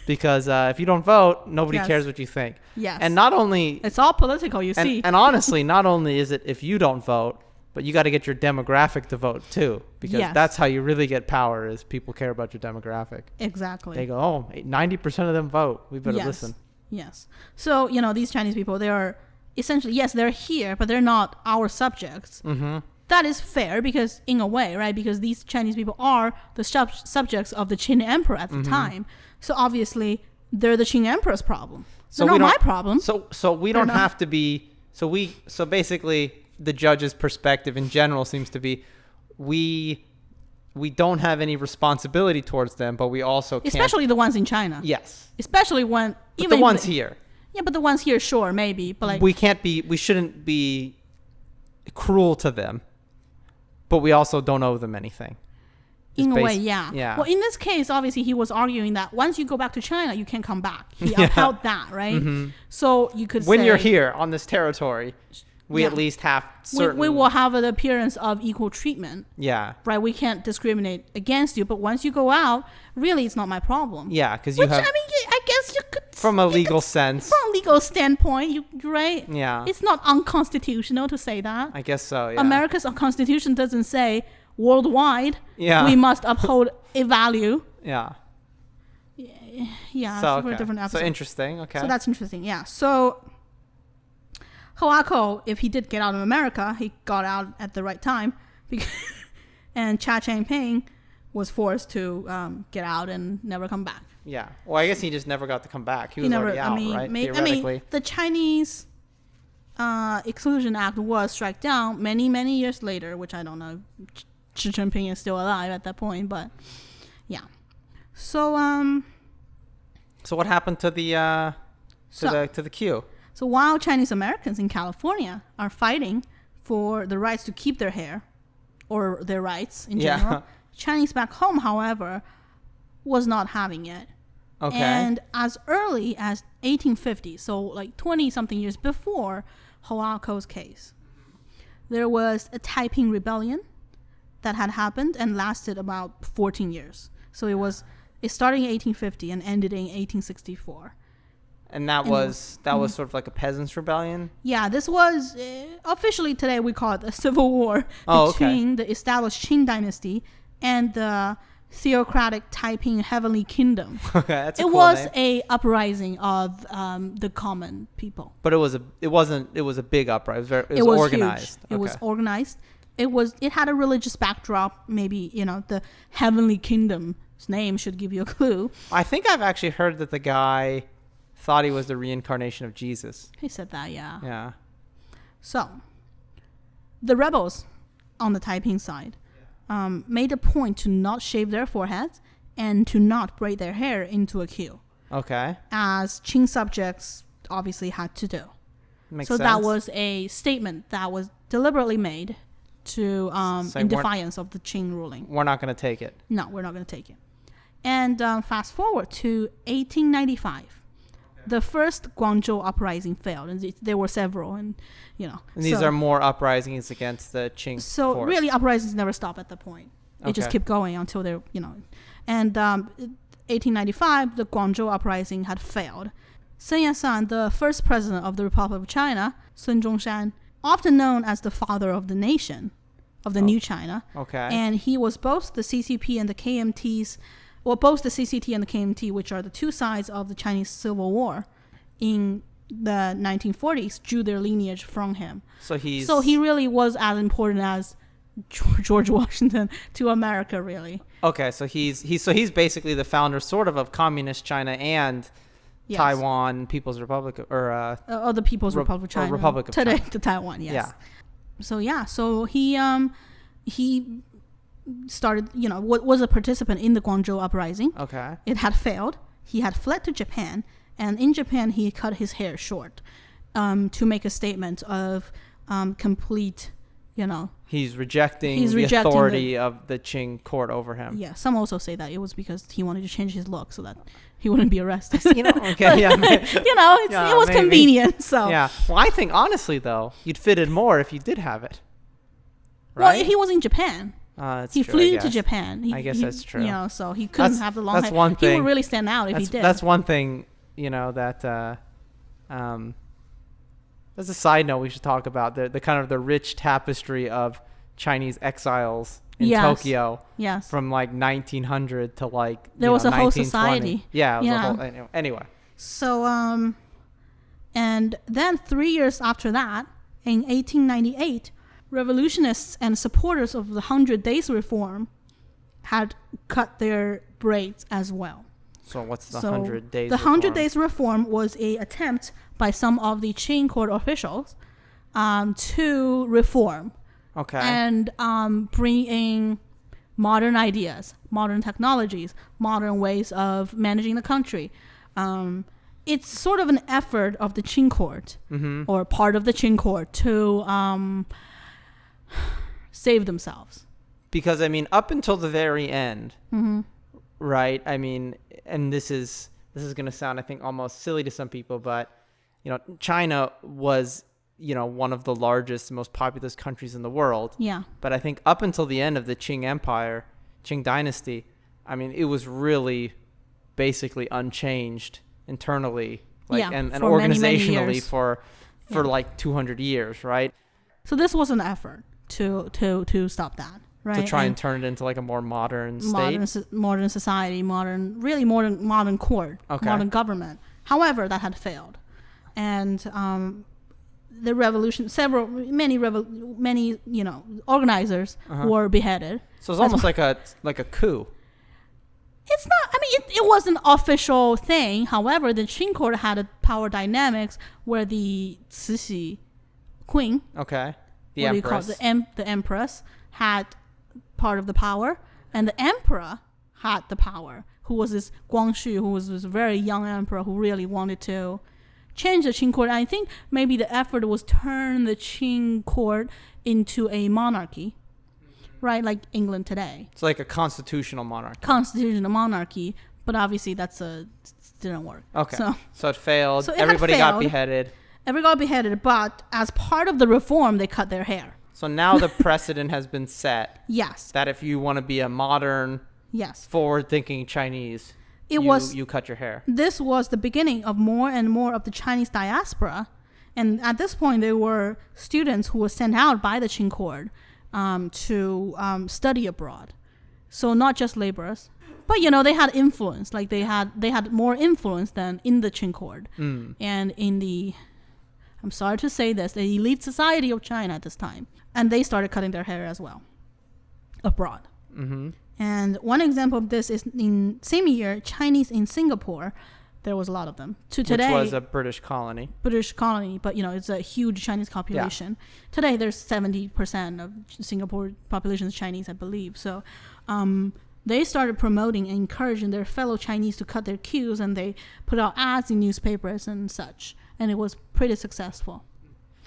Because if you don't vote, nobody cares what you think. Yes. And not only... It's all political, you see. And honestly, not only is it if you don't vote, but you got to get your demographic to vote too. Because that's how you really get power is people care about your demographic. Exactly. They go, 90% of them vote. We better listen. Yes. So, these Chinese people, they are essentially, yes, they're here, but they're not our subjects. Mm-hmm. That is fair because, in a way, right? Because these Chinese people are the subjects of the Qin Emperor at the time. So obviously, they're the Qin Emperor's problem. So they're not my problem. So we don't have to be. So basically, the judge's perspective in general seems to be, we don't have any responsibility towards them, but we also can't. Especially the ones in China. Yes. Especially when even the ones here. Yeah, but the ones here, sure, maybe, but like we shouldn't be cruel to them. But we also don't owe them anything. In a way, yeah. Yeah. Well, in this case, obviously, he was arguing that once you go back to China, you can't come back. He upheld that, right? Mm-hmm. So you could say... When you're here on this territory, we at least have certain... We will have an appearance of equal treatment. Yeah. Right? We can't discriminate against you. But once you go out, really, it's not my problem. Yeah, because you have... I mean, I guess you could... From a legal sense. From a legal standpoint, right? Yeah. It's not unconstitutional to say that. I guess so, yeah. America's constitution doesn't say worldwide we must uphold a value. Yeah. Yeah, so for a different episode. So interesting, okay. So that's interesting, yeah. So Hawako, if he did get out of America, he got out at the right time. And Cha Chang-ping was forced to get out and never come back. Yeah. Well, I guess he just never got to come back. He was already out, right? Theoretically. The Chinese Exclusion Act was struck down many, many years later, which I don't know. Xi Jinping is still alive at that point, but yeah. So what happened to the to the queue? So while Chinese Americans in California are fighting for the rights to keep their hair, or their rights in general, Chinese back home, however, was not having it. Okay. And as early as 1850, so like 20-something years before Hawako's case, there was a Taiping rebellion that had happened and lasted about 14 years. So it started in 1850 and ended in 1864. And that was sort of like a peasants' rebellion? Yeah, this was officially today we call it the Civil War between the established Qing dynasty and the theocratic Taiping Heavenly Kingdom. Okay, that's a cool was name. a uprising of the common people. But it was a big uprising. It was organized. Huge. It was organized. It had a religious backdrop. Maybe the Heavenly Kingdom's name should give you a clue. I think I've actually heard that the guy thought he was the reincarnation of Jesus. He said that, yeah. Yeah. So, the rebels on the Taiping side made a point to not shave their foreheads and to not braid their hair into a queue. Okay. As Qing subjects obviously had to do. Makes so sense. that was a statement that was deliberately made to in defiance of the Qing ruling. We're not going to take it. No, we're not going to take it. And fast forward to 1895. The first Guangzhou uprising failed, and there were several, and And these are more uprisings against the Qing. So court. really, uprisings never stop at that point. They just keep going until they're And 1895, the Guangzhou uprising had failed. Sun Yat-sen, the first president of the Republic of China, Sun Zhongshan, often known as the father of the nation, of the new China. Okay. And he was both the CCP and the KMT's. Well, both the CCT and the KMT, which are the two sides of the Chinese Civil War in the 1940s, drew their lineage from him. So he really was as important as George Washington to America, really. Okay, so he's basically the founder, sort of communist China and Taiwan People's Republic, or the People's Republic of China. Republic of today China. To Taiwan, yes. Yeah. So he started, was a participant in the Guangzhou uprising. Okay. It had failed. He had fled to Japan, and in Japan he cut his hair short to make a statement of complete, He's rejecting the authority of the Qing court over him. Yeah, some also say that it was because he wanted to change his look so that he wouldn't be arrested. Okay, yeah. It was maybe convenient. So yeah. Well, I think honestly though, you'd fit in more if you did have it. Right? Well, he was in Japan. He flew to Japan. I guess that's true. So he couldn't have the long hair. That's one thing. He would really stand out if he did. That's one thing, that as a side note we should talk about the kind of the rich tapestry of Chinese exiles in Tokyo. Yes. From like 1900 to like there was a whole 1920. society. Yeah. It was a whole, anyway. So and then 3 years after that, in 1898. Revolutionists and supporters of the 100 Days Reform had cut their braids as well. So what's the 100 Days The 100 Days Reform was an attempt by some of the Qing court officials to reform. Okay. And bring in modern ideas, modern technologies, modern ways of managing the country. It's sort of an effort of the Qing court, or part of the Qing court, to save themselves. Because up until the very end, right? And this is going to sound, I think, almost silly to some people, but China was one of the largest, most populous countries in the world. Yeah. But I think up until the end of the Qing Empire, Qing Dynasty, it was really basically unchanged internally, and organizationally many for like 200 years, right? So this was an effort to stop that, right? To try and turn it into like a more modern state, modern society, modern court, modern government. However, that had failed, and the revolution, many organizers were beheaded. So it's almost like a coup. It's not. I mean, it was an official thing. However, the Qing court had a power dynamics where the Cixi queen, okay, the what empress, do you call it? The empress had part of the power, and the emperor had the power. Who was this Guangxu, who was this very young emperor who really wanted to change the Qing court. And I think maybe the effort was turn the Qing court into a monarchy. Right, like England today. It's like a constitutional monarchy. Constitutional monarchy, but obviously didn't work. Okay. So it failed. So Everybody got beheaded. Everybody got beheaded, but as part of the reform, they cut their hair. So now the precedent has been set. Yes. That if you want to be a modern, forward-thinking Chinese, you cut your hair. This was the beginning of more and more of the Chinese diaspora, and at this point, there were students who were sent out by the Qing court to study abroad. So not just laborers, but they had influence. Like they had more influence than in the Qing court and in the, I'm sorry to say this, the elite society of China at this time. And they started cutting their hair as well abroad. Mm-hmm. And one example of this is in same year, Chinese in Singapore. There was a lot of them. Today, which was a British colony. But it's a huge Chinese population. Yeah. Today, there's 70% of Singapore population is Chinese, I believe. So, they started promoting and encouraging their fellow Chinese to cut their queues, and they put out ads in newspapers and such. And it was pretty successful.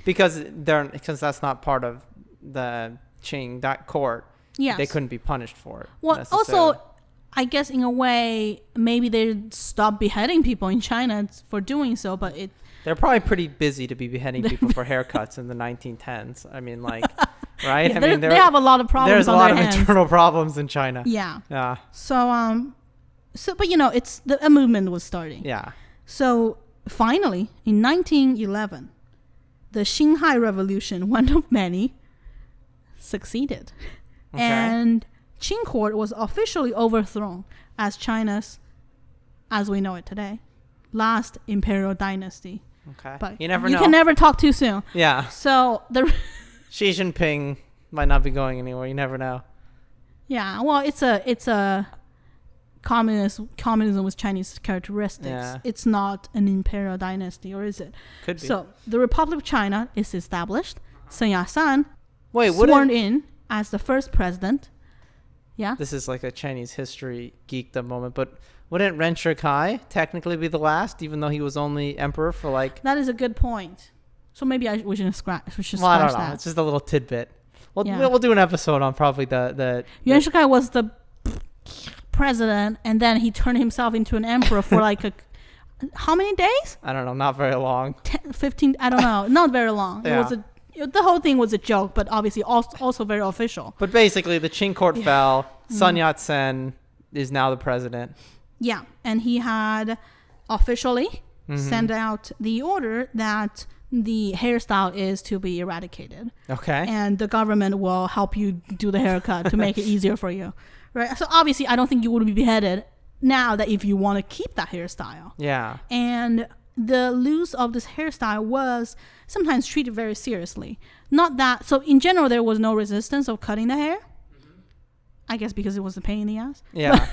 Because that's not part of the Qing court. Yes. They couldn't be punished for it. Well, also, I guess in a way, maybe they stopped beheading people in China for doing so, but they're probably pretty busy to be beheading people for haircuts in the 1910s. I mean, like, right? Yeah, they have a lot of problems. There's a lot of internal problems in China. Yeah. Yeah. So but it's a movement was starting. Yeah. So finally, in 1911, the Xinhai Revolution, one of many, succeeded, and Qing court was officially overthrown as China's, as we know it today, last imperial dynasty. Okay. But you never know. You can never talk too soon. Yeah. So Xi Jinping might not be going anywhere. You never know. Yeah. Well, it's a communism with Chinese characteristics. Yeah. It's not an imperial dynasty, or is it? Could be. So the Republic of China is established. Sun Yat-sen sworn in as the first president. Yeah. This is like a Chinese history geekdom moment, but wouldn't Ren Shikai technically be the last, even though he was only emperor for like... That is a good point. So maybe we should scratch I don't know. It's just a little tidbit. We'll do an episode on probably the Yuan Shikai was the president, and then he turned himself into an emperor for like how many days? I don't know. Not very long. 15, I don't know. Not very long. Yeah. The whole thing was a joke, but obviously also very official. But basically, the Qing court fell. Sun Yat-sen is now the president. Yeah, and he had officially sent out the order that the hairstyle is to be eradicated. Okay. And the government will help you do the haircut to make it easier for you. Right? So obviously, I don't think you would be beheaded now that if you want to keep that hairstyle. Yeah. And the loss of this hairstyle was sometimes treated very seriously. Not that, so in general, there was no resistance of cutting the hair. I guess because it was a pain in the ass. Yeah.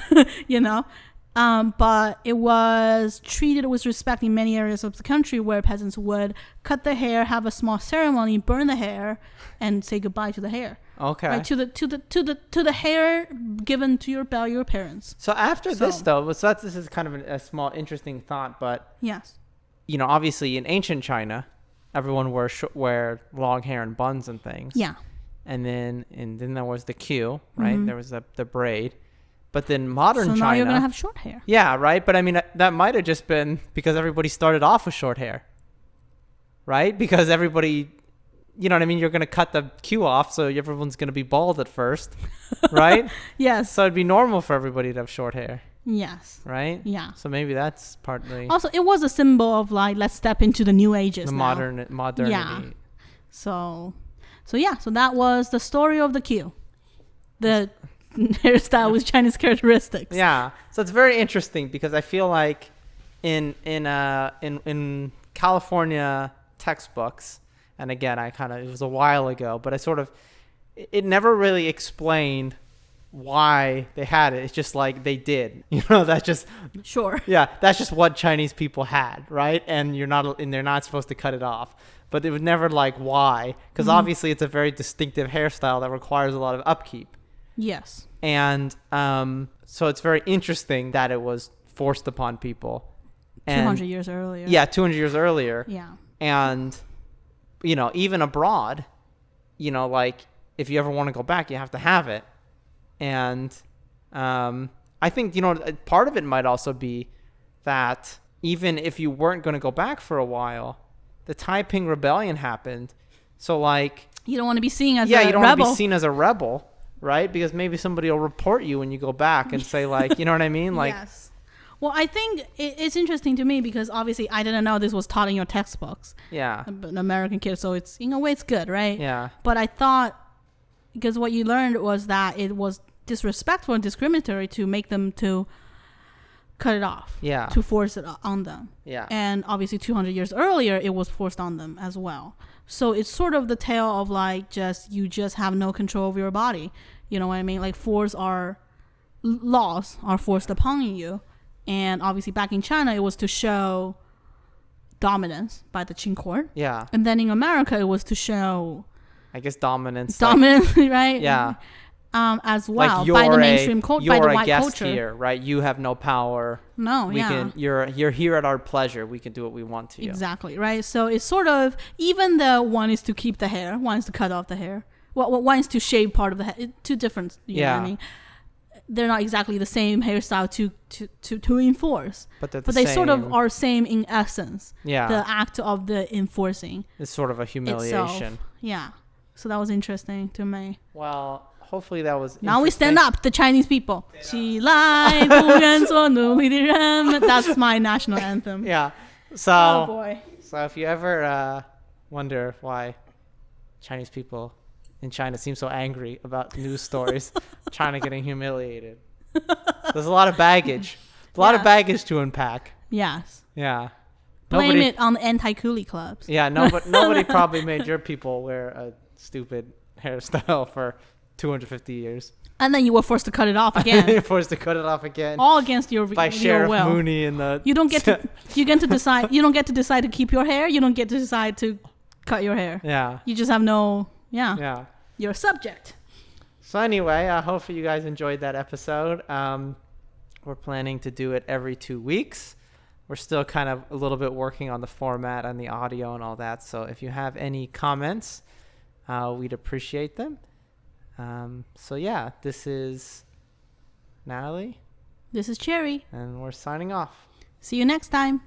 But it was treated with respect in many areas of the country where peasants would cut the hair, have a small ceremony, burn the hair, and say goodbye to the hair. Okay. Right, to the hair given to your parents. So after this, though, this is kind of a small interesting thought, but yes, obviously in ancient China, everyone wear long hair and buns and things. Yeah. And then there was the queue, right? There was the braid. But then modern China... So now you're going to have short hair. Yeah, right? But I mean, that might have just been because everybody started off with short hair. Right? Because everybody... You know what I mean? You're going to cut the queue off, so everyone's going to be bald at first. Right? Yes. So it'd be normal for everybody to have short hair. Yes. Right? Yeah. So maybe that's partly... Also, it was a symbol of like, let's step into the new ages the now. Modernity. Yeah. So that was the story of the queue. The hairstyle with Chinese characteristics. Yeah. So it's very interesting because I feel like in California textbooks, And again, it was a while ago, but it never really explained why they had it. It's just like they did, that's just, Sure. yeah, that's just what Chinese people had, right? And they're not supposed to cut it off. But it was never like why, because obviously it's a very distinctive hairstyle that requires a lot of upkeep. Yes. And so it's very interesting that it was forced upon people. 200 years earlier. Yeah, 200 years earlier. Yeah. And, even abroad, like if you ever want to go back, you have to have it. And I think, part of it might also be that even if you weren't going to go back for a while, the Taiping Rebellion happened. So like... You don't want to be seen as a rebel. Yeah, you don't want to be seen as a rebel, right? Because maybe somebody will report you when you go back and say like, you know what I mean? Like, yes. Well, I think it's interesting to me because obviously I didn't know this was taught in your textbooks. Yeah. An American kid, so it's, in a way, it's good, right? Yeah. But I thought, because what you learned was that it was disrespectful and discriminatory to make them to cut it off. Yeah. To force it on them. Yeah. And obviously 200 years earlier, it was forced on them as well. So it's sort of the tale of like you just have no control over your body. You know what I mean? Like laws are forced upon you. And obviously back in China, it was to show dominance by the Qing court. Yeah. And then in America, it was to show... I guess dominance. Right? Yeah. As well, like by the mainstream culture, by the white guest culture. Here, right? You have no power. No, You're here at our pleasure. We can do what we want to you. Exactly, right? So it's sort of, even though one is to keep the hair, one is to cut off the hair, one is to shave part of the hair. Two different, you know what I mean? They're not exactly the same hairstyle to enforce. But they sort of are same in essence. Yeah. The act of the enforcing. It's sort of a humiliation. Itself. Yeah. So that was interesting to me. Well, hopefully that was Now we stand up, the Chinese people. 起来，不愿做奴隶的人们. That's my national anthem. Yeah. So, oh boy. So if you ever wonder why Chinese people in China seem so angry about news stories, China getting humiliated, there's a lot of baggage. A lot of baggage to unpack. Yes. Yeah. Blame it on the AntiCoulee Clubs. Yeah, nobody probably made your people wear a stupid hairstyle for 250 years. And then you were forced to cut it off again. You're forced to cut it off again. All against your will. By Sheriff Mooney and the... You don't get to decide. You don't get to decide to keep your hair. You don't get to decide to cut your hair. Yeah. You just have no... Yeah. Yeah. You're a subject. So anyway, I hope you guys enjoyed that episode. We're planning to do it every 2 weeks. We're still kind of a little bit working on the format and the audio and all that. So if you have any comments, we'd appreciate them. So yeah, this is Natalie. This is Cherry. And we're signing off. See you next time.